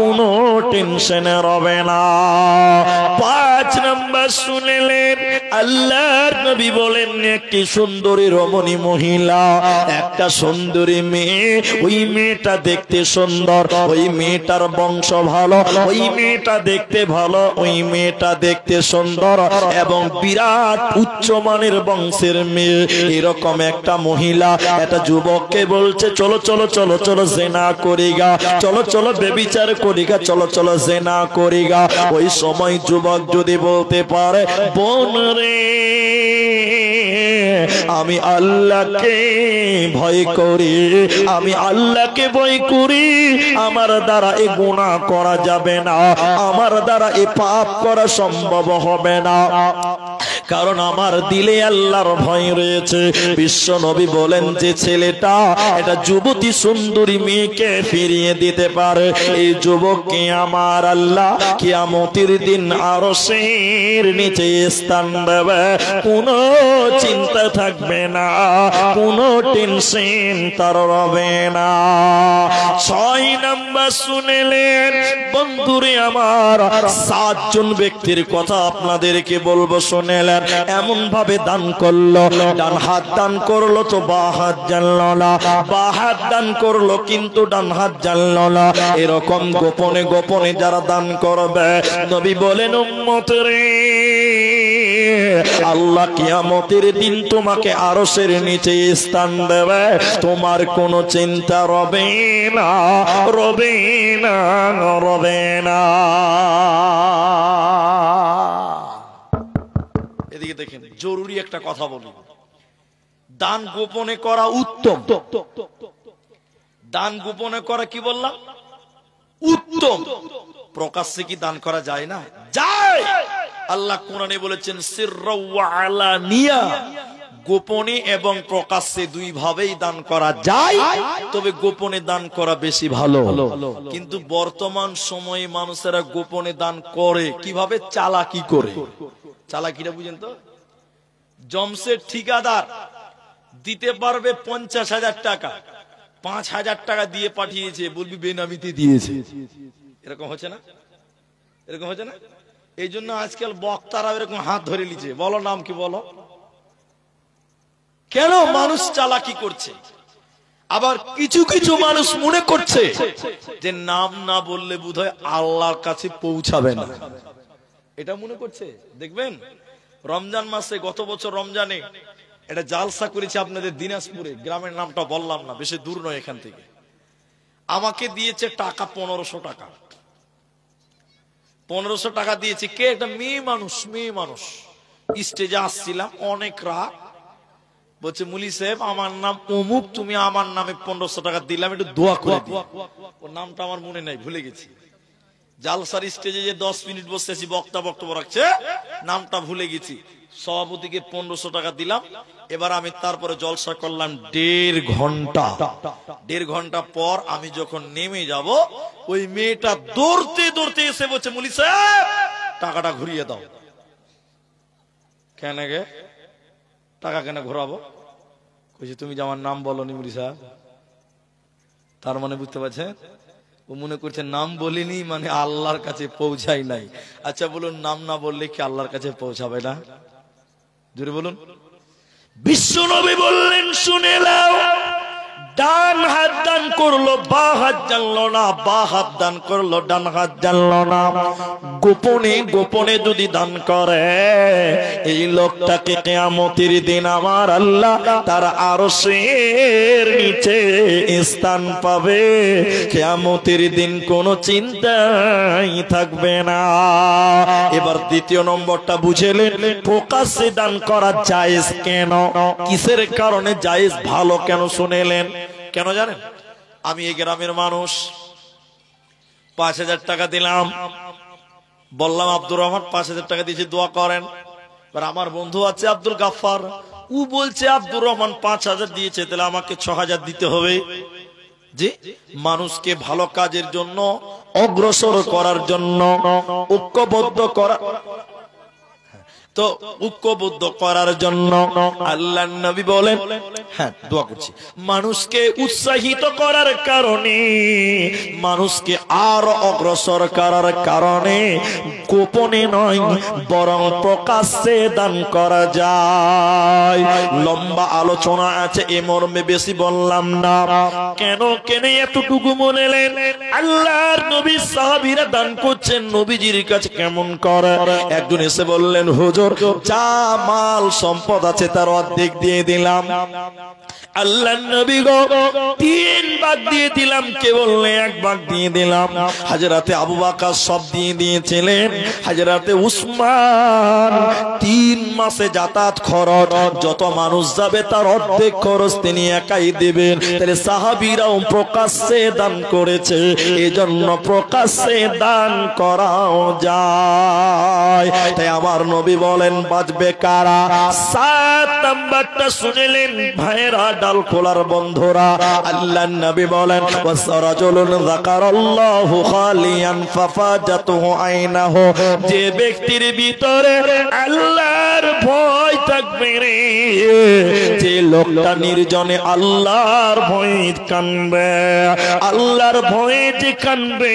কোনো টেনশনে রবে না। 5 নাম্বার শুনলেন, আল্লাহর নবী বলেন, একটি সুন্দরী রমণী মহিলা, একটা সুন্দরী মেয়ে, ওই মেয়েটা দেখতে সুন্দর, ওই মেয়েটার বংশ ভালো, ওই মেয়েটা দেখতে ভালো, ওই মেয়েটা দেখতে সুন্দর এবং বিরাট উচ্চমানের বংশের মেয়ে। এরকম একটা মহিলা একটা যুবককে বলছে, চলো চলো চলো চলো জিনা করিগা, চলো চলো ব্যভিচার করিগা, চলো চলো জিনা করিগা। ওই সময় যুবক যদি বলতে পারে, বোন রে আমি আল্লাহকে ভয় করি, আমি আল্লাহকে ভয় করি, আমার দ্বারা এই গুনাহ করা যাবে না, আমার দ্বারা এই পাপ করা সম্ভব হবে না, কারণ আমার দিলে আল্লাহর ভয় রয়েছে। বিশ্ব নবী বলেন, যে ছেলেটা এটা যুবতী সুন্দরী মেয়েকে ফিরিয়ে দিতে পারে, এই যুবককে আমার আল্লাহ কিয়ামতের দিন আরশের নিচে স্থান দেবে, কোনো চিন্তা থাকবে না, কোনো টেনশন তার রবে না। 6 নাম্বার শুনলেন, বন্ধুরে আমার 7 জন ব্যক্তির কথা আপনাদেরকে বলবো, শুনলেন। এমন ভাবে দান করলো, ডান হাত দান করলো তো বাঁ হাত জানলো না, বাঁ হাত দান করলো কিন্তু ডান হাত জানলো না। এরকম গোপনে গোপনে যারা দান করবে, নবী বলেন, উম্মত রে আল্লাহ কিয়ামতের দিন তোমাকে আরশের নিচে স্থান দেবে, তোমার কোনো চিন্তা রবে না, রবে না, রবে না। এদিকে দেখেন, জরুরি একটা কথা বলি, দান গোপনে করা উত্তম। দান গোপনে করা কি বললাম? উত্তম। প্রকাশ্যে কি দান করা যায় না? যায়। আল্লাহ কোরআনে বলেছেন, সিররা ওয়া আলানিয়া, গোপনে এবং প্রকাশ্যে দুই ভাবেই দান করা যায়, তবে গোপনে দান করা বেশি ভালো। কিন্তু বর্তমান সময়ে মানুষেরা গোপনে দান করে কিভাবে? চালাকি করে। চালাকিটা বুঝেন তো? জমশেদ ঠিকাদার দিতে পারবে 50,000 টাকা, 5,000 টাকা দিয়ে পাঠিয়েছে, বলবি বেনামিতে দিয়েছে। এরকম হচ্ছে না? এরকম হচ্ছে না? এই জন্য আজকাল বক্তারা এরকম হাত ধরে নিচ্ছে, বলো নাম কি বলো। কেন? মানুষ চালাকি করছে। আবার কিছু কিছু মানুষ মনে করছে যে নাম না বললে বোধহয় আল্লাহর কাছে পৌঁছাবে না, এটা মনে করছে। দেখবেন রমজান মাসে, গত বছর রমজানে এটা জালসা করেছে আপনাদের দিনাজপুরে, গ্রামের নামটা বললাম না, বেশি দূর নয় এখান থেকে। আমাকে দিয়েছে টাকা 1500 টাকা, 1500 টাকা দিয়েছে। কে? একটা মেয়ে মানুষ, মেয়ে মানুষ। স্টেজে আসছিলাম, অনেক রাত, বলছে মুলি সাহেব আমার নাম অমুক, তুমি আমার নামে 1500 টাকা দিলাম, একটু দোয়া করে দিও। ওর নামটা আমার মনে নাই, ভুলে গেছি। জালসার স্টেজে যে 10 মিনিট বসে আছি, বক্তা বক্তব্য রাখছে, নামটা ভুলে গেছি। সভাপতিকে 1500 টাকা দিলাম। এবার আমি তারপরে জলসা করলাম 1.5 ঘন্টা। 1.5 ঘন্টা পর আমি যখন নেমে যাব, ওই মেয়েটা দৌড়তে দৌড়তে এসে বলছে, মুলি সাহেব টাকাটা ঘুরিয়ে দাও। কেন গে? টাকা কেন ঘোরাবো? কইছে তুমি যে আমার নাম বলনি মুলি সাহেব। তার মানে বুঝতে পারছেন, ও মনে করছে নাম বলিনি মানে আল্লাহর কাছে পৌঁছাই নাই। আচ্ছা বলুন, নাম না বললে কি আল্লাহর কাছে পৌঁছাবে না? জোরে বলুন। বিশ্বনবী বললেন, শুনে নাও, ডান হাত দান করলো, বা হাত জানলো না, বা হাত দান করলো, ডান হাত জানলো না। গোপনে গোপনে যদি দান করে, এই লোকটাকে কিয়ামতের দিন আমার আল্লাহ তার আরশের নিচে স্থান পাবে। কিয়ামতের দিন কোনো চিন্তাই থাকবে না। এবার দ্বিতীয় নম্বরটা বুঝেলেন, প্রকাশ্যে দান করা জায়েজ কেন, কিসের কারণে জায়েজ, ভালো কেন শুনেলেন। কেন জানেন? আমি এই গ্রামের মানুষ, 5000 টাকা দিলাম, বললাম আব্দুর রহমান 5,000 টাকা দিয়েছি, দোয়া করেন। আর আমার বন্ধু আছে আব্দুল গাফফার, ও বলছে আব্দুর রহমান 5,000 দিয়েছে, তাহলে আমাকে 6,000 দিতে হবে। যে মানুষকে ভালো কাজের জন্য, অগ্রসর করার জন্য, ঐক্যবদ্ধ করা, তো ঐক্যবদ্ধ করার জন্য আল্লাহর নবী বলেন, হ্যাঁ দোয়া করছি, মানুষকে উৎসাহিত করার কারণে, মানুষকে আরো অগ্রসর করার কারণে গোপনে নয় বরং প্রকাশ্যে দান করা যায়। লম্বা আলোচনা আছে, এ মর্মে বেশি বললাম না। কেন এতটুকু বললেন, আল্লাহর নবী সাহাবীরা দান করছেন, নবীজির কাছে কেমন করে। একজন এসে বললেন, হুজুর যা মাল সম্পদ আছে তার অর্ধেক দিয়ে দিলাম। আল্লাহর নবী গো 3 ভাগ দিয়ে দিলাম, কে বললে 1 ভাগ দিয়ে দিলাম। হযরতে আবু বকর সব দিয়ে দিয়েছিলেন, হযরতে উসমান 3 মাসে যাতায়াত খরচ, যত মানুষ যাবে তার অর্ধেক খরচ তিনি একাই দিবেন। তাহলে সাহাবীরাও প্রকাশ্যে দান করেছে, এজন্য প্রকাশ্যে দান করাও যায়। তাই আমার নবী বলেন, বাঁচবে কারা? 7 নাম্বারটা শুনলেন ভাইরা, ডাল খোলার বন্ধুরা। আল্লাহর নবী বলেন, ওয়াসরাজুলুন যাকারাল্লাহু খালিয়ান ফাফাজাতুহু আইনাহু, যে ব্যক্তির ভিতরে আল্লাহর ভয় থাকবে রে, যে লোকটা নির্জনে আল্লাহর ভয়ে কাঁদবে, আল্লাহর ভয়ে যে কাঁদবে,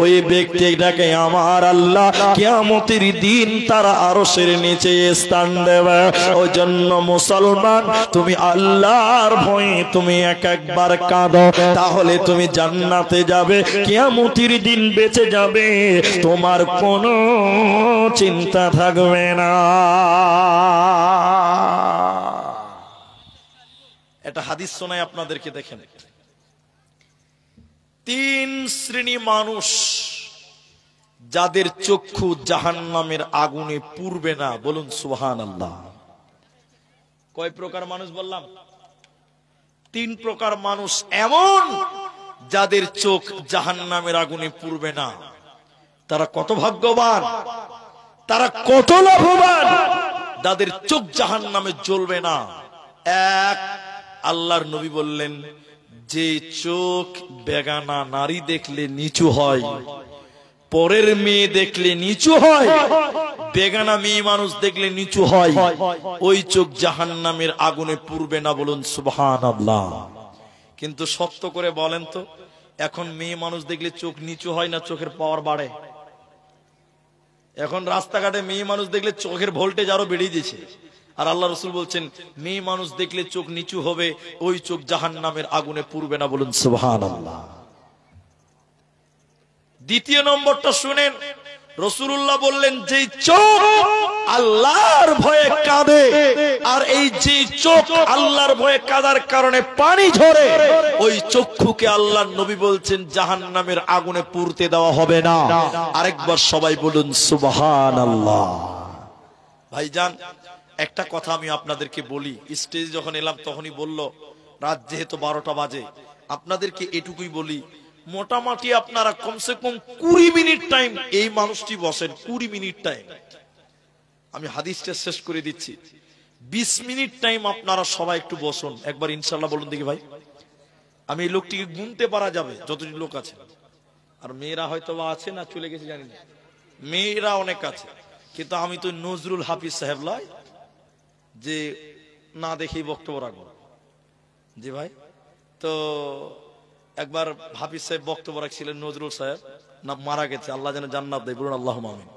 ওই ব্যক্তিটাকে আমার আল্লাহ কিয়ামতের দিন তার আরশের নিচে স্থান দেবে। ওই জন্য মুসলমান, তুমি আল্লাহর ভয়ে তুমি একবার কাঁদো, তাহলে তুমি জান্নাতে যাবে, কিয়ামতের দিন বেঁচে যাবে, তোমার কোনো চিন্তা থাকবে না। এটা হাদিস শোনাই আপনাদেরকে, দেখেন 3 শ্রেণী মানুষ যাদের চক্ষু জাহান্নামের আগুনে পুড়বে না, বলুন সুবহানাল্লাহ। কয় প্রকার মানুষ বললাম? 3 প্রকার মানুষ এমন যাদের চোখ জাহান্নামের আগুনে পুড়বে না। তারা কত ভাগ্যবান, তারা কত লাভবান, যাদের চোখ জাহান্নামে জ্বলবে না। 1, আল্লাহর নবী বললেন, যে চোখ বেগানা নারী দেখলে নিচু হয়, পরের মেয়ে দেখলে নিচু হয়, বেগানা মেয়ে মানুষ দেখলে নিচু হয়, ওই চোখ জাহান্নামের আগুনে পুড়বে না, বলুন সুবহানাল্লাহ। কিন্তু সত্য করে বলেন তো, এখন মেয়ে মানুষ দেখলে চোখ নিচু হয় না চোখের পাওয়ার বাড়ে? এখন রাস্তাঘাটে মেয়ে মানুষ দেখলে চোখের ভোল্টেজ আরো বেড়ে দিয়েছে। আর আল্লাহ রাসূল বলছেন, মেয়ে মানুষ দেখলে চোখ নিচু হবে, ওই চোখ জাহান্নামের আগুনে পুড়বে না, বলুন সুবহানাল্লাহ। 2 নম্বরটা শুনেন, রাসূলুল্লাহ বললেন, যে চোখ আল্লাহর ভয়ে কাঁদে, আর এই যে চোখ আল্লাহর ভয়ে কাঁদার কারণে পানি ঝরে, ওই চক্ষুকে আল্লাহর নবী বলছেন জাহান্নামের আগুনে পুড়তে দেওয়া হবে না। আরেকবার সবাই বলুন সুবহানাল্লাহ। ভাইজান, একটা কথা আমি আপনাদেরকে বলি, স্টেজে যখন এলাম তখনই বলল, রাত যেহেতু 12টা বাজে, আপনাদেরকে এটুকুই বলি, মোটামুটি আপনারা কমসে কম 20 মিনিট টাইম এই মানুষটি বসেন, 20 মিনিট টাইম। আমি হাদিসটা শেষ করে দিচ্ছি, 20 মিনিট টাইম আপনারা সবাই একটু বসুন, একবার ইনশাআল্লাহ বলুন দেখি ভাই। আমি এই লোকটিকে গুনতে পারা যাবে যতটি লোক আছে, আর মেয়েরা হয়তো বা আছে না চলে গেছে জানি না, মেয়েরা অনেক আছে, কিন্তু আমি তো নজরুল হাফিজ সাহেব লয় যে না দেখেই বক্তব্য রাখবো। জি ভাই, তো একবার হাফিজ সাহেব বক্তব্য রাখছিলেন, নজরুল সাহেব না মারা গেছে, আল্লাহ যেন জান্নাত দেয়, বলুন আল্লাহুম্মা আমিন।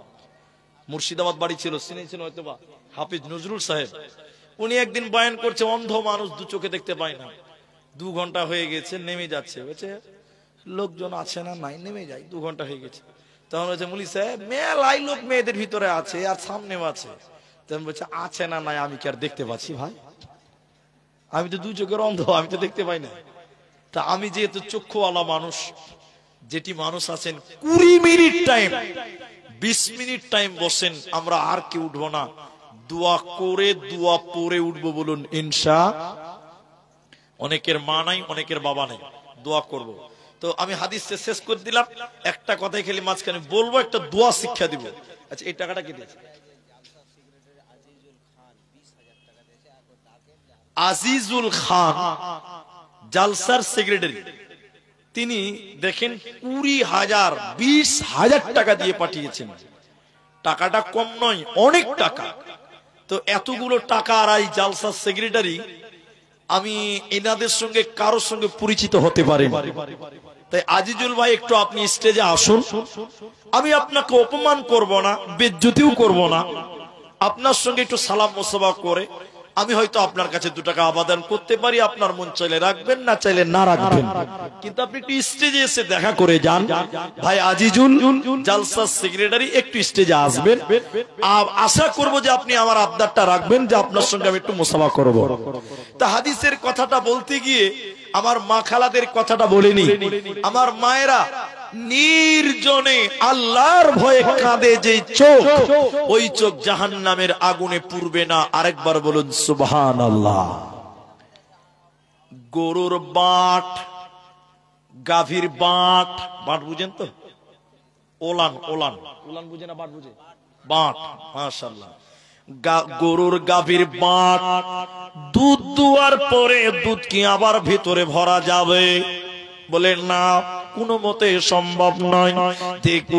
মুর্শিদাবাদ বাড়ি ছিল, চিনেছেন হয়তো বা, হাফিজ নজরুল সাহেব। উনি একদিন বয়ান করছে, অন্ধ মানুষ 2 চোখে দেখতে পায় না, 2 ঘন্টা হয়ে গেছে, নেমে যাচ্ছে, বলছে লোকজন আছে না, নাই, নেমে যায়, 2 ঘন্টা হয়ে গেছে। তখন বলছে, মুলি সাহেব মেলাই লোক মেয়েদের ভিতরে আছে আর সামনেও আছে। তখন বলছে, আছে না নাই আমি কি আর দেখতে পাচ্ছি ভাই? আমি তো 2 চোখের অন্ধ, আমি তো দেখতে পাই না। তা আমি যেহেতু চক্ষুওয়ালা মানুষ, যেটি মানুষ আছেন 20 মিনিট টাইম, 20 মিনিট টাইম বসেন, আমরা আর কি উঠবো না, দোয়া করে দোয়া পরে উঠবো, বলুন ইনশা। অনেকের মা নাই, অনেকের বাবা নাই, দোয়া করব। তো আমি হাদিসে শেষ করে দিলাম, একটা কথাই খালি মাঝখানে বলবো, একটা দোয়া শিক্ষা দিব। আচ্ছা, এই টাকাটা কি দিয়েছে? আজিজুল খান জালসার সেক্রেটারি, তিনি দেখেন 20,000 20,000 টাকা দিয়ে পাঠিয়েছেন। টাকাটা কম নয়, অনেক টাকা। তো এতগুলো টাকা আর এই জালসার সেক্রেটারি, আমি এনাদের সঙ্গে কারোর সঙ্গে পরিচিত হতে পারি, তাই আজিজুল ভাই একটু আপনি স্টেজে আসুন। আমি আপনাকে অপমান করব না, বেজ্জতিও করব না, আপনার সঙ্গে একটু সালাম মুসাফা করে আমি হয়তো আপনার কাছে 2 টাকা আবেদন করতে পারি। আপনার মন চাইলে রাখবেন, না চাইলে না রাখবেন, কিন্তু আপনি একটু স্টেজে এসে দেখা করে যান। ভাই আজিজুল জালসার সেক্রেটারি একটু স্টেজে আসবেন, আশা করব যে আপনি আমার আবদারটা রাখবেন, যে আপনার সঙ্গে আমি একটু মুসাফা করব। তা হাদিসের কথাটা বলতে গিয়ে আমার মা খালাদের কথাটা বলিনি। আমার মায়েরা নির্জনে আল্লাহর ভয়ে কাঁদে যে চোখ, ওই চোখ জাহান্নামের আগুনে পুড়বে না। আরেকবার বলুন সুবহানাল্লাহ। গরুর বাট, গাভীর বাট, বাট বুঝেন তো? ওলান, ওলান, ওলান বুঝে না? বাট বুঝে? বাট, মাশাআল্লাহ। গরুর গাভীর বাট, দুধ দুয়ার পরে দুধ কি আবার ভিতরে ভরা যাবে? বলে না, কোনো মতে সম্ভব নয়।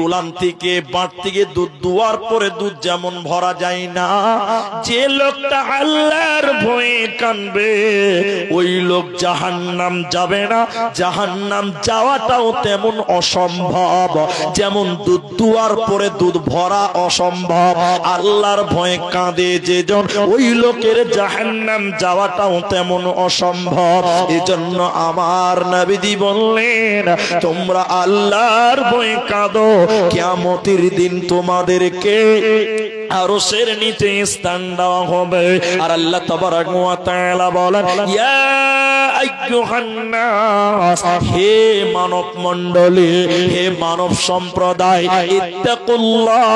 উলান থেকে বাট থেকে দুধ দুয়ার পরে দুধ যেমন ভরা যায় না, যে লোকটা আল্লাহর ভয়ে কাঁদবে ওই লোক জাহান্নাম যাবে না। জাহান্নাম যাওয়াটাও তেমন অসম্ভব, যেমন দুধ দুয়ার পরে দুধ ভরা অসম্ভব। আল্লাহর ভয়ে কাঁদে যেজন, ওই লোকের জাহান্নাম যাওয়াটাও তেমন অসম্ভব। এজন্য আমার নবীজি বললেন, তোমরা আল্লাহর ভয়ে কাঁদো, কিয়ামতের দিন তোমাদেরকে আরশের নিচে স্থান দেওয়া হবে। আর আল্লাহ তাবারক ওয়া তাআলা বলেন, ইয়া আইয়ুহান নাস, হে মানব মণ্ডলী, হে মানব সম্প্রদায়, ইত্তাকুল্লাহ,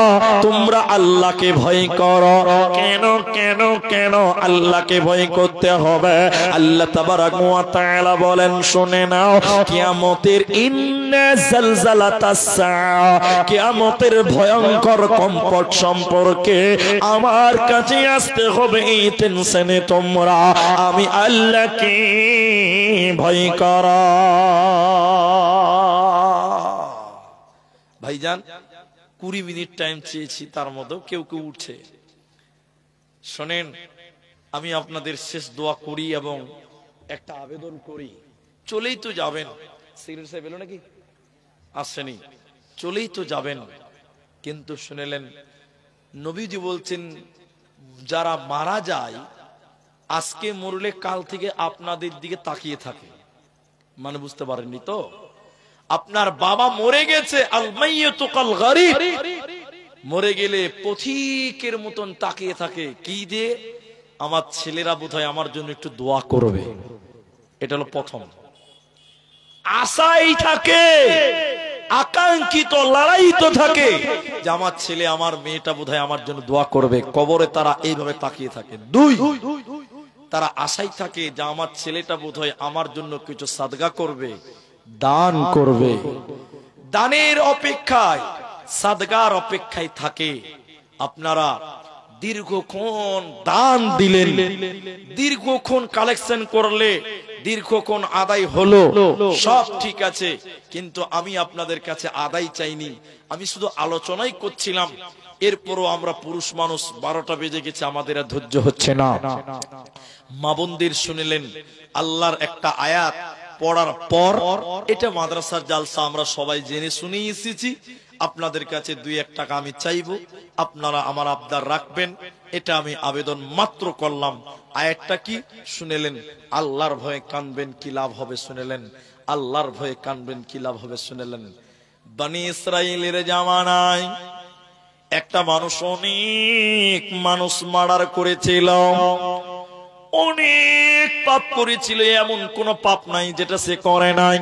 তোমরা আল্লাহকে ভয় করো। কেন কেন কেন আল্লাহকে ভয় করতে হবে? আল্লাহ তাবারক ওয়া তাআলা বলেন, শুনে নাও, কিয়ামতের ইন্না জালজালাতাস সাআ, কিয়ামতের ভয়ঙ্কর কম্পন সম্পর্কে আমার কাছে আসতে হবে এই টেনশনে তোমরা আমি আল্লাহকে ভয় করো। ভাইজান 20 মিনিট টাইম চেয়েছি, তার মধ্যেও কেউ কেউ উঠছে। শোনেন, আমি আপনাদের শেষ দোয়া করি এবং একটা আবেদন করি। চলেই তো যাবেন, সিরিয়াল সাহেব এলো নাকি? আসেনি, চলেই তো যাবেন, কিন্তু শুনেলেন নবীজি বলছেন, যারা মারা যায় আজকে মরলে কাল থেকে আপনাদের দিকে তাকিয়ে থাকে। মানে বুঝতে পারেননি তো? আপনার বাবা মরে গেছে, আল মাইয়িতু কাল গরীব, মরে গেলে পথিকের মতন তাকিয়ে থাকে, কি দিয়ে? আমার ছেলেরা বোধহয় আমার জন্য একটু দোয়া করবে। এটা হলো প্রথম আশাই থাকে, আকাঙ্ক্ষিত লড়াই তো থাকে যে আমার ছেলে আমার মেয়েটা বোধহয় আমার জন্য দোয়া করবে। কবরে তারা এইভাবে তাকিয়ে থাকে। 2, তারা আশাই থাকে যে আমার ছেলেটা বোধহয় আমার জন্য কিছু সাদগা করবে, দান করবে। দানের অপেক্ষায়, সাদগার অপেক্ষায় থাকে। আপনারা দীর্ঘক্ষণ দান দিলেন, দীর্ঘক্ষণ কালেকশন করলে, দীর্ঘক্ষণ আদায় হলো, সব ঠিক আছে, কিন্তু আমি আপনাদের কাছে আদায় চাইনি, আমি শুধু আলোচনাই করছিলাম। এরপরও আমরা পুরুষ মানুষ, 12টা বেজে গেছে, আমাদের আর ধৈর্য হচ্ছে না। মা বোনদের শুনলেন আল্লাহর একটা আয়াত পড়ার পর, এটা মাদ্রাসার জালসা, আমরা সবাই জেনে শুনেই এসেছি। আপনাদের কাছে 2-1 টাকা আমি চাইবো, আপনারা আমার আবদার রাখবেন, এটা আমি আবেদন মাত্র করলাম। আয়াতটা কি শুনেলেন? আল্লাহর ভয়ে কানবেন কি লাভ হবে শুনেলেন? আল্লাহর ভয়ে কানবেন কি লাভ হবে শুনেলেন? বনি ইসরাইলের জামানায় একটা মানুষ অনেক মানুষ মার্ডার করেছিল। অনেক পাপ করেছিল, এমন কোন পাপ নাই যেটা সে করে নাই।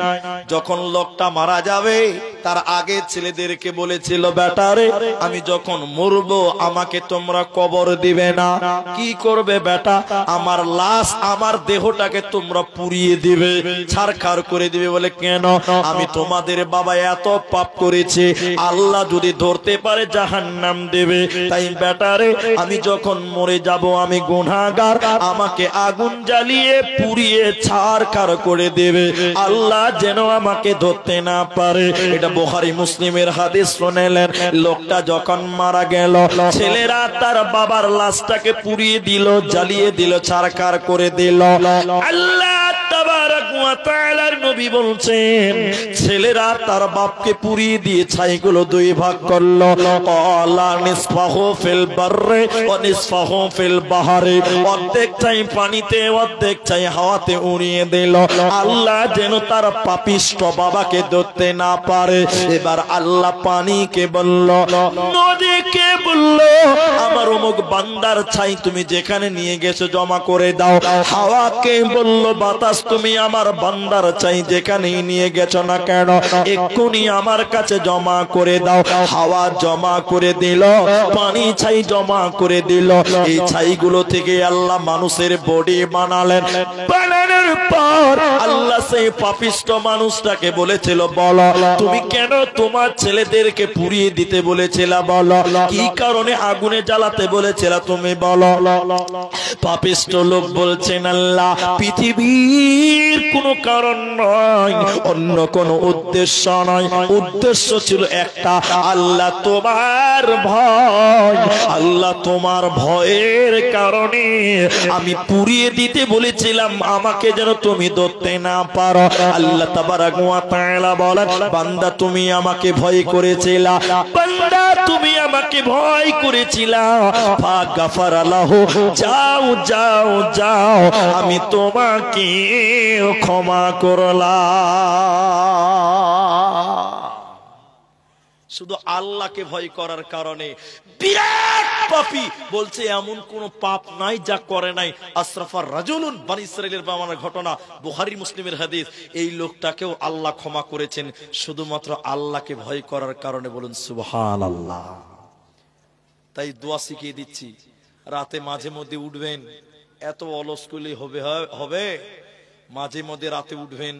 যখন লোকটা মারা যাবে তার আগে ছেলেদেরকে বলেছিল, বেটারে আমি যখন মরবো আমাকে তোমরা কবর দিবে না, কি করবে বেটা, আমার লাশ আমার দেহটাকে তোমরা পুড়িয়ে দিবে, ছারখার করে দিবে। বলে কেন? আমি তোমাদের বাবা এত পাপ করেছে, আল্লাহ যদি ধরতে পারে জাহান্নাম দেবে, তাই বেটারে আমি যখন মরে যাব আমি গুনাহগার, আমাকে আগুন জ্বালিয়ে পুড়িয়ে ছারখার করে দেবে, আল্লাহ যেন আমাকে ধরতে না পারে। এটা বুখারী মুসলিমের হাদিস শুনেলেন। লোকটা যখন মারা গেল, ছেলেরা তার বাবার লাশটাকে পুড়িয়ে দিল, জ্বালিয়ে দিল, ছারখার করে দিল। আল্লাহ তাবারক ওয়া তাআলার নবী বলছেন, ছেলেরা তার বাপকে পুড়িয়ে দিয়ে ছাইগুলো দুই ভাগ করলো, ক্বালা নিসফাহু ফিল বাররি ওয়া নিসফাহু ফিল বাহরি, অর্ধেক ছাই পানিতে অর্ধেক ছাই হাওয়াতে উড়িয়ে দিল, আল্লাহ যেন তার পাপিষ্ঠ বাবাকে ধরতে না পারে। এবার আল্লাহ পানিকে বলল, নদীকে বলল, আমার অমুক বান্দার ছাই তুমি যেখানে নিয়ে গেছো জমা করে দাও। হাওয়াকে বলল, বাতাস তুমি আমার বান্দার ছাই যেখানেই নিয়ে গেছো না কেন এক্ষুনি আমার কাছে জমা করে দাও। হাওয়া জমা করে দিল, পানি ছাই জমা করে দিল। এই ছাইগুলো থেকে আল্লাহ মানুষের বডি বানালেন। বানানোর পর আল্লাহ সেই পাপিষ্ঠ মানুষটাকে বলেছিল, বলো তুমি কেন তোমার ছেলেদেরকে পুড়িয়ে দিতে বলেছিলা, বলো কি কারণে আগুনে জ্বালাতে বলেছিলা তুমি বলো। পাপিষ্ঠ লোক বলছেন, আল্লাহ পৃথিবীর কোনো কারণ নয়, অন্য কোনো উদ্দেশ্য নয়, উদ্দেশ্য ছিল একটা, আল্লাহ তোমার ভয়, আল্লাহ তোমার ভয়ের কারণে আমি পুড়িয়ে দিতে বলেছিলাম, আমাকে যেন তুমি ধরতে না পারো। আল্লাহ তাবারক ওয়া তাআলা বলেন, বান্দা তুমি আমাকে ভয় করেছিলা, বান্দা তুমি আমাকে ভয় করেছিলা, ফাগাফারা লাহু, যাও যাও যাও আমি তোমাকে ক্ষমা করলাম। শুধু আল্লাহকে ভয় করার কারণে বিরাট পাপী বলছে এমন কোন পাপ নাই যা করে নাই। আশরাফার রাজুলুন বনী ইসরাইলের বামানের ঘটনা, বুখারী মুসলিমের হাদিস। এই লোকটাকেও আল্লাহ ক্ষমা করেছেন শুধুমাত্র আল্লাহকে ভয় করার কারণে। বলুন সুবহানাল্লাহ। তাই দোয়া শিখিয়ে দিচ্ছি, রাতে মাঝে মধ্যে উঠবেন, এত অলস করলে হবে, মাঝে মধ্যে রাতে উঠবেন,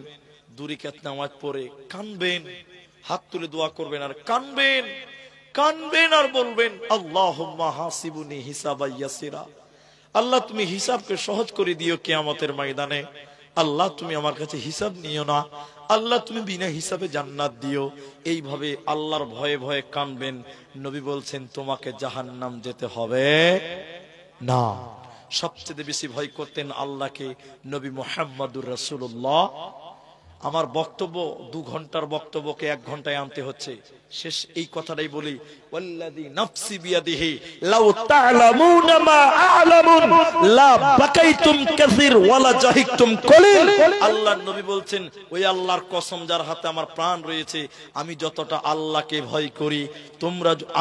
দুই রাকাত নামাজ পড়ে কানবেন, হাত তুলে দোয়া করবেন আর কানবেন, কানবেন আর বলবেন, আল্লাহুম্মা হাসিবুনি হিসাবান ইয়াসিরা, আল্লাহ তুমি হিসাবকে সহজ করে দিও কিয়ামতের ময়দানে, আল্লাহ তুমি আমার কাছে হিসাব নিও না, আল্লাহ তুমি বিনা হিসাবে জান্নাত দিও। এইভাবে আল্লাহর ভয়ে ভয়ে কানবেন। নবী বলছেন তোমাকে জাহান্নাম যেতে হবে না। সবচেয়ে বেশি ভয় করতেন আল্লাহকে নবী মুহাম্মদুর রাসূলুল্লাহ। আমার বক্তব্য 2 ঘন্টার বক্তব্যকে 1 ঘন্টায় আনতে হচ্ছে। শেষ এই কথাটাই বলি, ওয়াল্লাযী নাফসি বিয়াদিহি লাউ তা'লামুনা মা আ'লামুন লা বাকাইতুম কাসীর ওয়ালা জাহিকতুম কলিল। আল্লাহর নবী বলছেন, ওই আল্লাহর কসম যার হাতে আমার প্রাণ রয়েছে, আমি যতটা আল্লাহকে ভয় করি,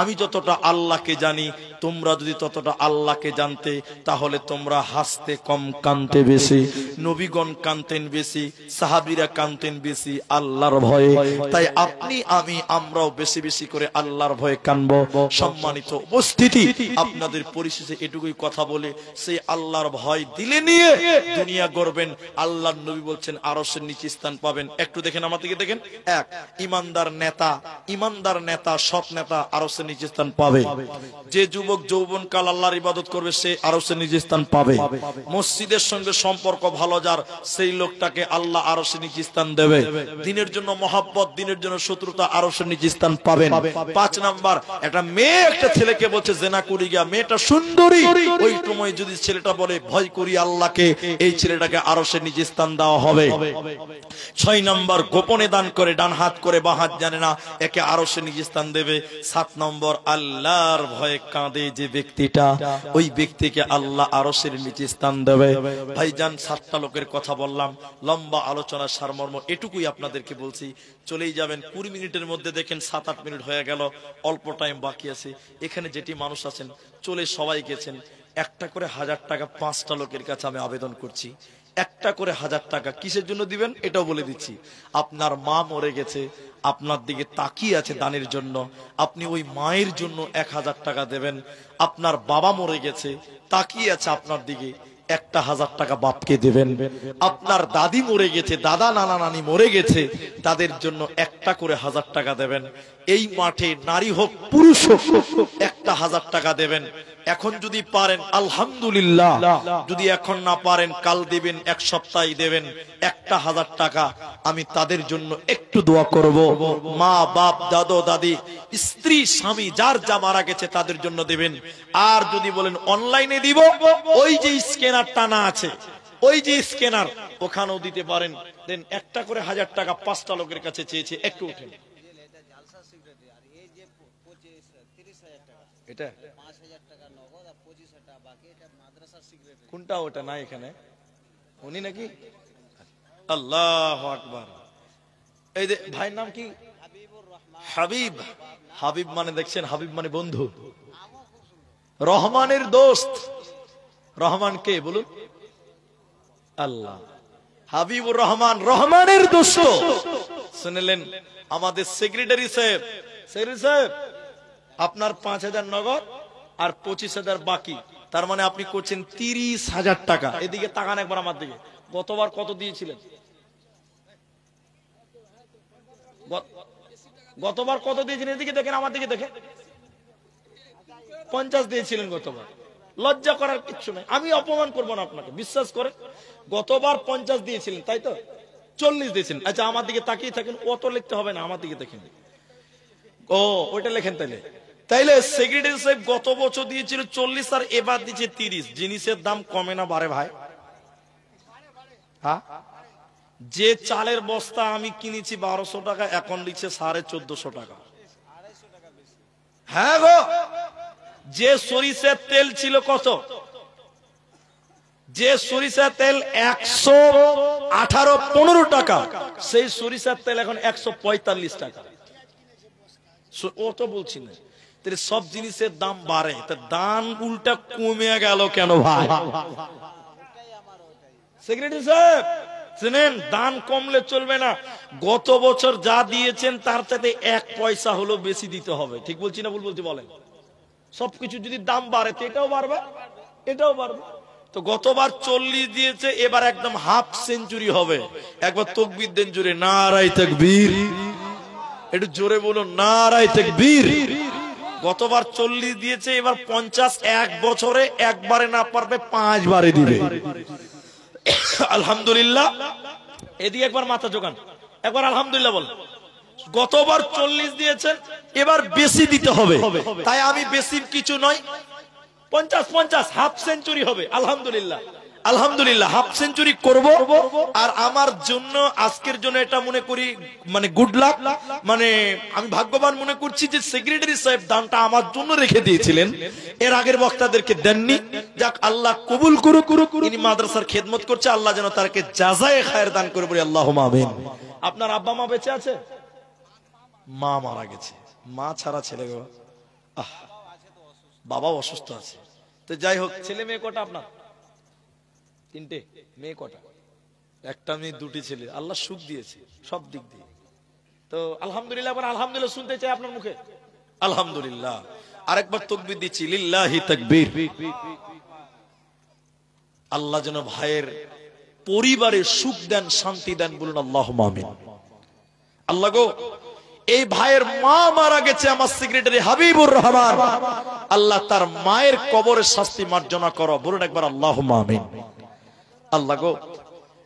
আমি যতটা আল্লাহকে জানি, তোমরা যদি ততটা আল্লাহকে জানতে, তাহলে তোমরা হাসতে কম কানতে বেশি। নবীগণ কানতেন বেশি, সাহাবীরা কানতেন বেশি আল্লাহর ভয়ে। তাই আপনি আমি আমরাও বেশি বেশি করে আল্লাহর ভয়ে কানবো। সম্মানিত উপস্থিতি, আপনাদের পরিশেষে এটুকুই কথা বলে, সেই আল্লাহর ভয় দিলে নিয়ে দুনিয়া গড়বেন। আল্লাহর নবী বলছেন আরশের নিচে স্থান পাবেন। একটু দেখেন, আমার দিকে দেখেন। এক, ইমানদার নেতা, সৎ নেতা আরশের নিচে স্থান পাবে। যে যুবক যৌবনকাল আল্লাহর ইবাদত করবে সে আরশের নিচে স্থান পাবে। মসজিদের সঙ্গে সম্পর্ক ভালো যার, সেই লোকটাকে আল্লাহ আরশের নিচে স্থান দেবে। দিনের জন্য মহব্বত, দিনের জন্য শত্রুতা, আরশের নিচে স্থান পাবেন। 5 নাম্বার, একটা মেয়ে একটা ছেলেকে বলছে জেনা করি গিয়া, মেয়েটা সুন্দরী, ওই সময় যদি ছেলেটা বলে ভয় করি আল্লাহকে, এই ছেলেটাকে আরশের নিচে স্থান দেওয়া হবে। 6 নাম্বার, গোপনে দান করে, ডান হাত করে বা হাত জানে না, একে আরশের নিচে স্থান দেবে। 7 নম্বর, আল্লাহর ভয়ে কাঁদে। বাদে যে ব্যক্তিটা, ওই ব্যক্তিকে আল্লাহ আরশের নিচে স্থান দেবে। ভাইজান 7টা লোকের কথা বললাম, লম্বা আলোচনা সারমর্ম এটুকুই আপনাদেরকে বলছি। চলেই যাবেন 20 মিনিটের মধ্যে, দেখেন 7-8 মিনিট হয়ে গেল, অল্প টাইম বাকি আছে। এখানে যেটি মানুষ আছেন চলে সবাই গেছেন, একটা করে 1000 টাকা 5টা লোকের কাছে আমি আবেদন করছি। একটা করে 1000 টাকা কিসের জন্য দিবেন এটাও বলে দিচ্ছি। আপনার মা মরে গেছে, আপনার দিকে তাকিয়ে আছে দানের জন্য, আপনি ওই মায়ের জন্য 1000 টাকা দেবেন। আপনার বাবা মরে গেছে, তাকিয়ে আছে আপনার দিকে, 1000 টাকা বাপকে দেবেন। আপনার দাদি মরে গেছে, দাদা নানা নানি মরে গেছে, তাদের জন্য একটা করে 1000 টাকা দেবেন। এই মাঠে নারী হোক পুরুষ হোক 1000 টাকা দেবেন। এখন যদি পারেন আলহামদুলিল্লাহ, যদি এখন না পারেন কাল দিবেন, 1 সপ্তাহে দেবেন 1000 টাকা। আমি তাদের জন্য একটু দোয়া করব। মা বাপ দাদা দাদি স্ত্রী স্বামী যার যা মারা গেছে তাদের জন্য দেবেন। আর যদি বলেন অনলাইনে দিব, ওই যে স্ক্যানার টানা আছে, ওই যে স্ক্যানার ওখানেও দিতে পারেন। দেন একটা করে 1000 টাকা 5টা লোকের কাছে চেয়েছে, একটু উঠেন। এটা কোনটা? ওটা না এখানে উনি নাকি? আল্লাহু আকবার। এই যে ভাইয়ের নাম কি? হাবিব। হাবিব মানে দেখছেন, হাবিব মানে বন্ধু, রহমানের দোস্ত। রহমান কে বলুন? আল্লাহ। হাবিবুর রহমান রহমানের দোস্ত। শুনলেন আমাদের সেক্রেটারি সাহেব, সেক্রেটারি সাহেব আপনার 5000 নগদ আর 25,000 বাকি, তার মানে আপনি করছেন 30,000 টাকা। এদিকে তাকান একবার আমার দিকে, গতবার কত দিয়েছিলেন? গতবার কত দিয়েছিলেন? এদিকে দেখেন, আমার দিকে দেখেন। 50 দিয়েছিলেন গতবার। লজ্জা করার কিচ্ছু নাই, আমি অপমান করবো না আপনাকে, বিশ্বাস করে। গতবার 50 দিয়েছিলেন, তাই তো? 40 দিয়েছিলেন। আচ্ছা আমার দিকে তাকিয়ে থাকেন, অত লিখতে হবে না, আমার দিকে দেখেন। ও ওইটা লেখেন তাইলে। তাইলে সেক্রেটারি সাহেব গত বছর দিয়েছিল 40 আর এবার দিচ্ছে 30। জিনিসের দাম কমে না বাড়ে ভাই? হ্যাঁ, যে চালের বস্তা আমি কিনেছি 1200 টাকা, এখন লিখছে 1450 টাকা। হ্যাঁ গো, যে সরিষার তেল ছিল কত? যে সরিষার তেল 118-15 টাকা, সেই সরিষার তেল এখন 145 টাকা। ও তো বলছি না, সব জিনিসের দাম বাড়ে, দাম উল্টা কমে গেল কেন ভাই? সেক্রেটারি সাহেব শুনেন, দান কমলে চলবে না। গত বছর যা দিয়েছেন তার চাইতে 1 পয়সা হলো বেশি দিতে হবে। ঠিক বলছি না ভুল বলছি বলেন? সবকিছু যদি দাম বাড়ে তো এটাও বাড়বে, এটাও বাড়বে। তো গতবার 40 দিয়েছে, এবার একদম হাফ সেঞ্চুরি হবে। একবার তাকবীর দেন জোরে, নারায়ে তাকবীর। একটু জোরে বলুন, নারায়ে তাকবীর। গতবার 40 দিয়েছে, এবার 50। 1 বছরে একবারে না পারবে 5 বারে দিবে। আলহামদুলিল্লাহ। এদিকে একবার মাথা জোগান, একবার আলহামদুলিল্লাহ বল। গতবার 40 দিয়েছেন, এবার বেশি দিতে হবে। তাই আমি বেশি কিছু নয়, 50-50 হাফ সেঞ্চুরি হবে। আলহামদুলিল্লাহ, আলহামদুলিল্লাহ হাফ সেঞ্চুরি করব। আর আমার জন্য আজকের জন্য এটা মনে করি মানে গুড লাক, মানে আমি ভাগ্যবান মনে করছি যে সেক্রেটারি সাহেব দানটা আমার জন্য রেখে দিয়েছিলেন, এর আগের বক্তাদেরকে দেননি। যাক, আল্লাহ কবুল করুক। ইনি মাদ্রাসার খেদমত করছে, আল্লাহ যেন তাকে জাযায়ে খায়ের দান করে, বলি আল্লাহুম্মা আমিন। আপনার আব্বা মা বেঁচে আছে? মা মারা গেছে, মা ছাড়া ছেলে গো, বাবা অসুস্থ আছে। তো যাই হোক, ছেলে মেয়ে কটা আপনার? 3টে। মেয়ে কটা? 1টা মেয়ে 2টি ছেলে। আল্লাহ সুখ দিয়েছে সব দিক দিয়ে। তো আলহামদুলিল্লাহ, আলহামদুলিল্লাহ শুনতে চাই আপনার মুখে, আলহামদুলিল্লাহ। আরেকবার তাকবীর দিচ্ছি, লিল্লাহি তাকবীর। আল্লাহ যেন ভাইয়ের পরিবারে সুখ দেন, শান্তি দেন, বলুন আল্লাহুম্মা আমিন। আল্লাহ গো, এই ভাইয়ের মা মারা গেছে, আমার সেক্রেটারি হাবিবুর রহমান, আল্লাহ তার মায়ের কবরের শাস্তি মার্জনা করো, বলুন একবার আল্লাহুম্মা আমিন। আল্লাহ গো,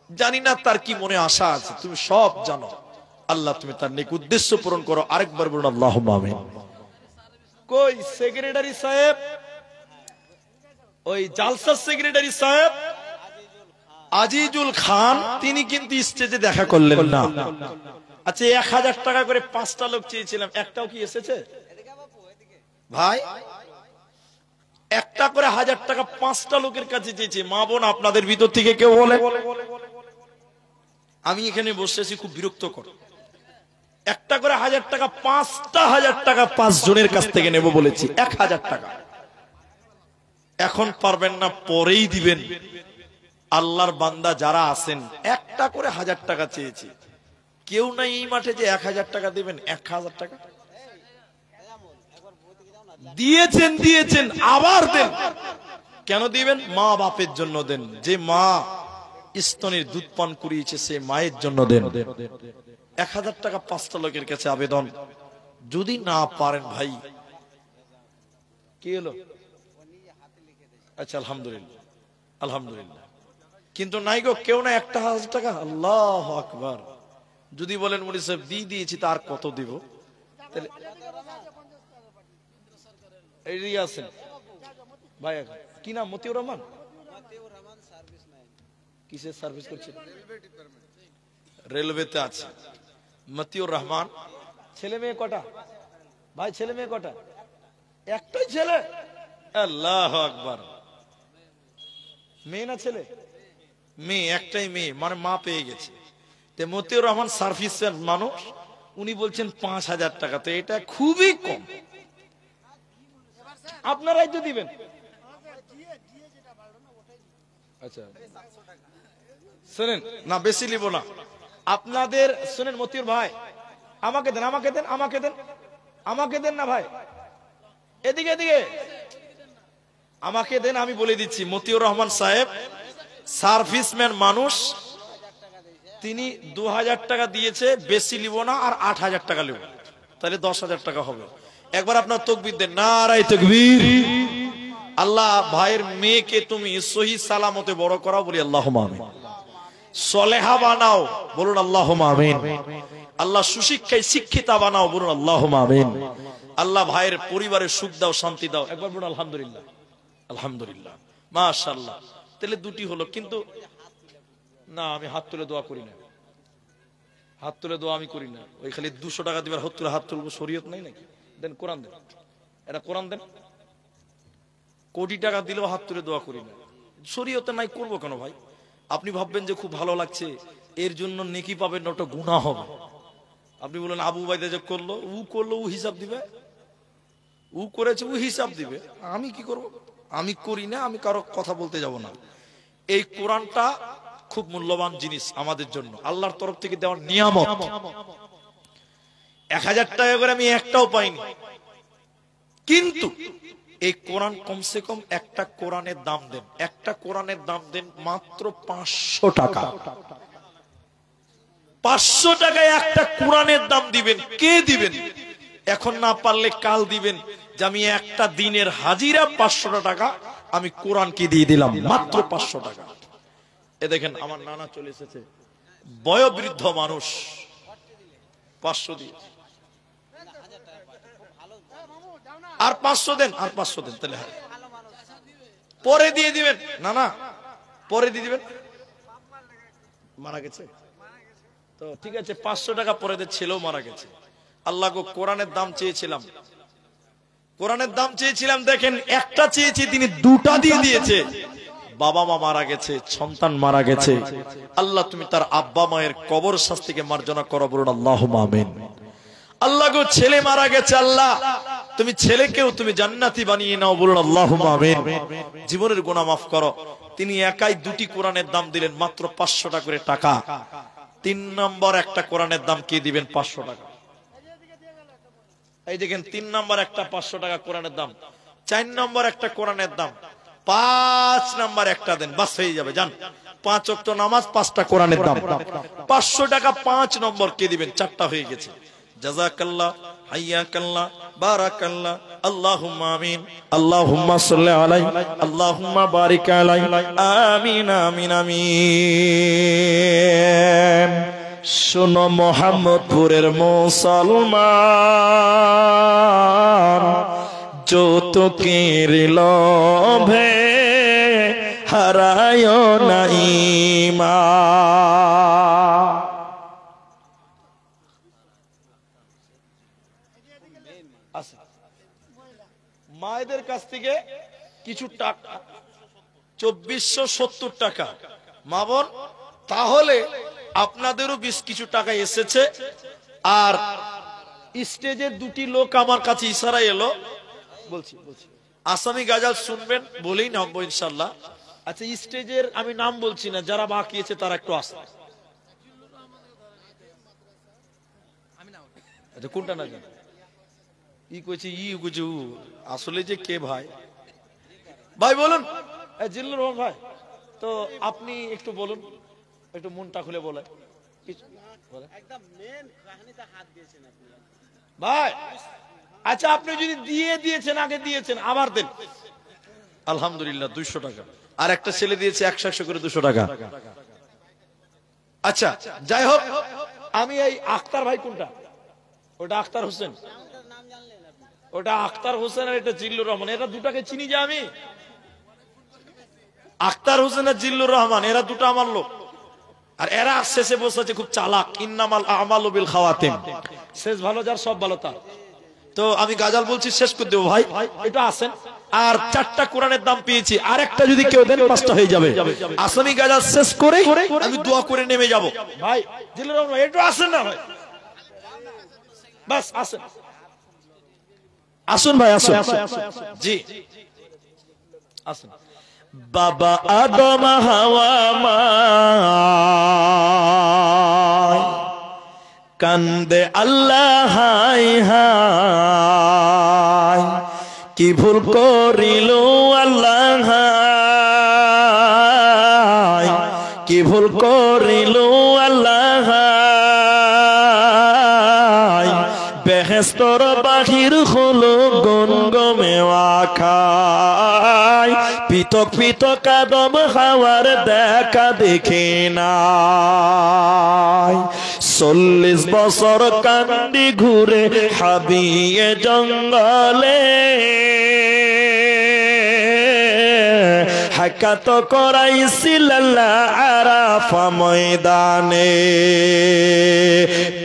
জানি না তার কি মনে আশা আছে, তুমি সব জানো। আল্লাহ তুমি তার নেক উদ্দেশ্য পূরণ করো। আরেকবার বলুন আল্লাহুম্মা আমিন। কই সেক্রেটারি সাহেব? ওই জালসার সেক্রেটারি সাহেব আজিজুল খান, তিনি কিন্তু স্টেজে দেখা করলেন না। আচ্ছা, 1000 টাকা করে 5টা লোক চেয়েছিলাম, একটাও কি এসেছে ভাই? করে 1000 টাকা 5টা লোকের কাছে চেয়েছে। মা বোন আপনাদের ভিতর থেকে কেউ বলে, আমি এখানে বসে আছি খুব বিরক্ত কর, একটা করে 1000 টাকা 5টা 1000 টাকা 5 জনের কাছ থেকে নেব বলেছি, 1000 টাকা। এখন পারবেন না, পরেই দিবেন। আল্লাহর বান্দা যারা আছেন একটা করে 1000 টাকা চেয়েছি, কেউ নাই এই মাঠে যে 1000 টাকা দিবেন। 1000 টাকা দিয়েছেন, দিয়েছেন, আবার দেন। কেন দিবেন? মা বাপের জন্য দেন। যে মা স্তনের দুধ পান করিয়েছে সে মায়ের জন্য দেন। 1000 টাকা 5টা লোকের কাছে আবেদন। যদি না পারেন ভাই, কি হলো? আচ্ছা, আলহামদুলিল্লাহ, আলহামদুলিল্লাহ। কিন্তু নাই গো, কেউ না, একটা 1000 টাকা। আল্লাহু আকবার। যদি বলেন মুনি সাহেব দিয়ে দিয়েছি, তার কত দিব? তাহলে এই আছেন ভাই, কি নাম? মতিউর রহমান। কিসের সার্ভিস করছে? রেলওয়েতে আছে মতিউর রহমান। ছেলে মেয়ে কটা ভাই? ছেলে মেয়ে কটা? একটাই ছেলে। আল্লাহু আকবার। মেয়ে না ছেলে? মেয়ে, একটাই মেয়ে, মানে মা পেয়ে গেছে। তো মতিউর রহমান সার্ভিসের মানুষ, উনি বলছেন 5000 টাকা। তো এটা খুবই কম, আপনারাই তো দিবেন। আচ্ছা শুনেন না, বেশি নিব না আপনাদের। শুনেন মতিউর ভাই, আমাকে দেন, আমাকে দেন, আমাকে দেন, আমাকে দেন না ভাই, এদিকে এদিকে আমাকে দেন। আমি বলে দিচ্ছি, মতিউর রহমান সাহেব সার্ভিসম্যান মানুষ, তিনি 2000 টাকা দিয়েছে, বেশি নিব না, আর 8000 টাকা নেব, তাহলে 10000 টাকা হবে। একবার আপনার তাকবীর দেন, নারায়ে তাকবীর। আল্লাহ ভাইয়ের মেয়েকে তুমি সহি সালামতে বড় করাও, বলি আল্লাহুম্মা আমিন। সলেহা বানাও, বলুন আল্লাহুম্মা আমিন। আল্লাহ সুশিক্ষায় শিক্ষিতা বানাও, বলুন আল্লাহুম্মা আমিন। আল্লাহ ভাইয়ের পরিবারের সুখ দাও, শান্তি দাও, একবার বলুন আলহামদুলিল্লাহ, আলহামদুলিল্লাহ, মাশাআল্লাহ। তাহলে দুটি হলো। কিন্তু না, আমি হাত তুলে দোয়া করি না, হাত তুলে দোয়া আমি করি না। ওই খালি 200 টাকা দিবার হাত তুলে হাত তুলবো, শরীয়ত নাই নাকি? দেন কোরআন দেন, এটা কোরআন দেন। কোটি টাকা দিলেও হাত তুলে দোয়া করি না, শরীয়তে নাই, করবো কেন ভাই? আপনি ভাববেন যে খুব ভালো লাগছে, এর জন্য নেকি পাবেন, ওটা গুনাহ হবে। আপনি বলেন আবু বাইদা যে করলো, ও হিসাব দিবে, ও করেছে, ও হিসাব দিবে। আমি কি করব? আমি করি না, আমি কারো কথা বলতে যাব না। এই কোরআনটা খুব মূল্যবান জিনিস আমাদের জন্য, আল্লাহর তরফ থেকে দেওয়ার নিয়ামত। 1000 টাকা করে আমি একটাও পাইনি, কিন্তু এই কোরআন কমসে কম একটা কোরআনের দাম দেন, একটা কোরআনের দাম দেন মাত্র 500 টাকা। 500 টাকায় একটা কোরআনের দাম দিবেন। কে দিবেন? এখন না পারলে কাল দিবেন, যে আমি একটা দিনের হাজিরা 500 টাকা আমি কোরআনকে দিয়ে দিলাম, মাত্র 500 টাকা। এ দেখেন আমার নানা চলে এসেছে, বয়োবৃদ্ধ মানুষ, 500 দিয়ে, আর 500 দেন, আর 500 দেন, তাহলে পরে দিয়ে দিবেন। না না, পরে দিয়ে দিবেন। মারা গেছে তো ঠিক আছে, 500 টাকা পরে দিয়ে, ছেলেও মারা গেছে। আল্লাহ গো, কোরআনের দাম চেয়েছিলাম, কোরআনের দাম চেয়েছিলাম, দেখেন একটা চেয়েছি, তিনি 2টা দিয়ে দিয়েছে। বাবা মা মারা গেছে, সন্তান মারা গেছে, আল্লাহ তুমি তার আব্বা মায়ের কবর শাস্তিকে মার্জনা করো, বলুন আল্লাহুম্মা আমিন। আল্লাহ গো, ছেলে মারা গেছে, আল্লাহ তুমি ছেলেকেও তুমি জান্নাতি বানিয়ে নাও, বলুন আল্লাহুম্মা আমিন। জীবনের গুনাহ মাফ করো। তিনি একাই 2টি কোরআনের দাম দিলেন, মাত্র 500 টাকা করে টাকা। 3 নম্বর একটা কোরআনের দাম কি দিবেন? 500 টাকা। এই দেখেন 3 নম্বর একটা 500 টাকা কোরআনের দাম, 4 নম্বর একটা কোরআনের দাম, 5 নম্বর একটা দেন, বাস হয়ে যাবে। যান, 5 ওয়াক্ত নামাজ, 5টা কোরআনের দাম, 500 টাকা। 5 নম্বর কে দিবেন? 4টা হয়ে গেছে। জাযাকাল্লাহ, হাইয়াকাল্লাহ, বারাকাল্লাহ, আল্লাহুম্মা আমিন, আল্লাহুম্মা সাল্লি আলাইহি, আল্লাহুম্মা বারিক আলাইহি, আমিন আমিন আমিন। শোনো মোহাম্মদপুরের মুসলমান, যৌতুকের লোভে হারায় না ঈমান। মায়েদের কাছ থেকে কিছু টাকা, 2470 টাকা। মা বোন, তাহলে আপনাদেরও বেশ কিছু টাকা এসেছে। আর স্টেজের দুটি লোক আমার কাছে ইশারায় এলো, বলছি আসামি গাজাল শুনবেন বলেই নামবো ইনশাল্লাহ। আচ্ছা, স্টেজের আমি নাম বলছি না, যারা বাকি আছে তারা একটু আসে। আচ্ছা, কোনটা না জান ই কইছে ই গুজু আসলে যে কে ভাই? ভাই বলুন, জিল্লুর রহমান ভাই, তো আপনি একটু বলুন, একটু মনটা খুলে বলেন একদম মেন কাহিনীতে হাত দিয়েছেন আপনি ভাই। আচ্ছা, আপনি যদি দিয়েছেন, আগে দিয়েছেন, আবার দেন। আলহামদুলিল্লাহ 200 টাকা। আর একটা ছেলে দিয়েছে 100 করে 200 টাকা। আচ্ছা, যাই হোক, আমি এই আখতার ভাই কোনটা? ওটা আখতার হোসেন, ওটা আখতার হোসেন, আর এটা জিল্লুর রহমান। এরা দুটাকে চিনি যে আমি। আখতার হোসেন আর জিল্লুর রহমান, এরা দুটো আমার লোক। আর এরা শেষে বসেছে খুব চালাক, ইন্নামাল আমালু বিল খাওয়াতিম, শেষ ভালো যার সব ভালো তার। তো আমি গাজাল বলছি, শেষ করে দেবো ভাই, এটা আসেন। আর 4টা কোরআনের দাম পেয়েছি, আর একটা যদি কেউ দেন 5টা হয়ে যাবে। আসামি গাজাল শেষ করে আমি দোয়া করে নেমে যাব। ভাই জিল্লুর রহমান, একটু আসেন না ভাই, বাস আসেন, আসুন ভাই, আসুন। জি আসুন। বাবা আদম হাওয়া মা কান্দে আল্লাহ হায় হায়, কি ভুল করিল আল্লাহ হায়, কি ভুল করিল আল্লাহ হায়, বেহেশতর বাহির হলো গমগমে খায়, পিতক পিতক আদম হাওয়ার দেখা দেখে নাই। 40 বছর কান্দি ঘুরে হাবিয়ে জঙ্গলে, হাকাত করাইছিল আরাফা ময়দানে,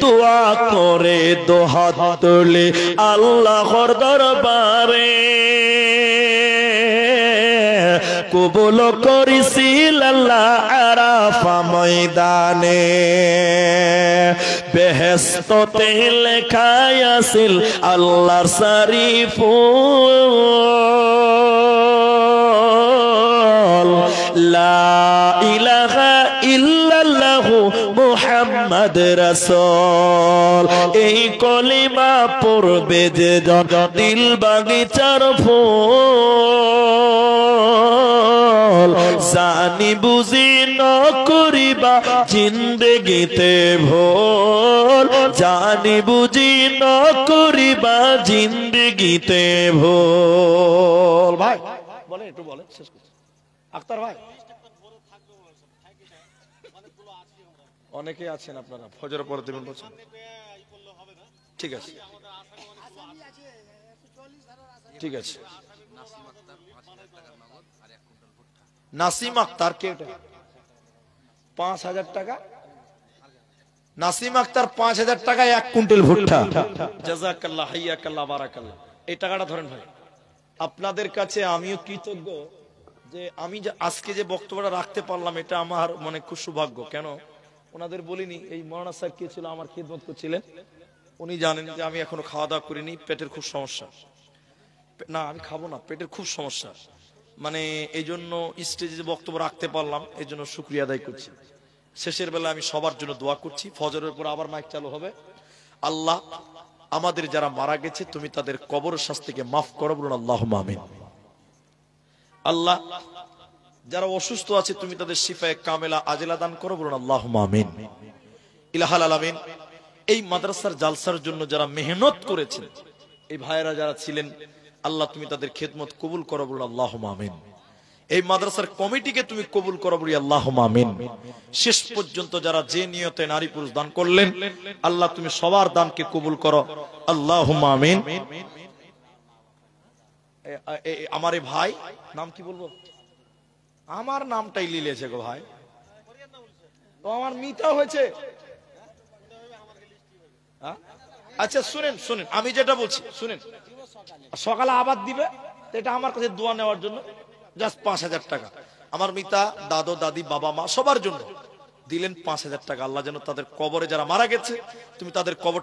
দোয়া করে দুহাত তুলে আল্লাহর দরবারে, কবুল করিছিল আরাফা ময়দানে। বেহেশতে লেখা আছিল আল্লাহর শরীফুল, লা ইলাহা ইল্লাল্লাহু মুহাম্মদ রাসূল। এই কলিমা পড়বে যে জন, দিল বাগিচার ফুল, জানি বুঝি ন করিবা জিন্দেগিতে ভুল, জানি বুঝি ন করিবা জিন্দেগিতে ভুল। ভাই বলেন, একটু বলেন, শেষ করছি। আখতার ভাই, অনেকে আছেন আপনারা ফজর পরে দেবেন বলছেন, ঠিক আছে ঠিক আছে। নাসিম আক্তার কে? 5000 টাকা। নাসিম আক্তার 5000 টাকায় 1 কুইন্টাল ভুট্টা। জাযাকাল্লাহ, হাইয়াকাল্লাহ, বারাকাল্লাহ। এই টাকাটা ধরেন ভাই, আপনাদের কাছে আমিও কৃতজ্ঞ যে আমি আজকে যে বক্তব্যটা রাখতে পারলাম, এটা আমার মনে খুব সৌভাগ্য। কেন ওনাদের বলিনি, এই মৌলানা স্যার কে ছিল আমার খিদমত করছিলেন, উনি জানেন যে আমি এখনো খাওয়া দাওয়া করিনি, পেটের খুব সমস্যা। না আমি খাবো না, পেটের খুব সমস্যা, মানে এই জন্য স্টেজে বক্তব্য রাখতে পারলাম, এই জন্য শুকরিয়া আদায় করছি। শেষের বেলা আমি সবার জন্য দোয়া করছি। ফজরের পর আবার মাইক চালু হবে। আল্লাহ আমাদের যারা মারা গেছে, তুমি তাদের কবর শাস্তিকে মাফ করো, বলুন আল্লাহুম্মা আমিন। আল্লাহ যারা অসুস্থ আছে, তুমি তাদের শিফায়ে কামেলা আজেলা দান করো, বলুন আল্লাহুম্মা আমিন। ইলাহাল আলামিন। এই মাদ্রাসার জালসার জন্য যারা মেহনত করেছেন, এই ভাইয়েরা যারা ছিলেন, আল্লাহ তুমি তাদের খেদমত কবুল করো, বলুন আল্লাহুম্মা আমিন। এই মাদ্রাসার কমিটিকে তুমি কবুল করো, বলি আল্লাহুম্মা আমিন। শেষ পর্যন্ত যারা যে নিয়তে নারী পুরুষ দান করলেন, আল্লাহ তুমি সবার দানকে কবুল করো, আল্লাহুম্মা আমিন। আমার এই ভাই নাম কি বলবো, আমার নামটাই লিলেছে গো ভাই, তো আমার মিতা হয়েছে। আচ্ছা শুনেন শুনেন, আমি যেটা বলছি শুনেন, সকালে আবার দিবে, এটা আমার কাছে দোয়া নেওয়ার জন্য জাস্ট 5,000 টাকা। আমার মিতা দাদু দাদি বাবা মা সবার জন্য দিলেন 5,000 টাকা। আল্লাহ যেন তাদের কবরে যারা মারা গেছে তুমি তাদের কবর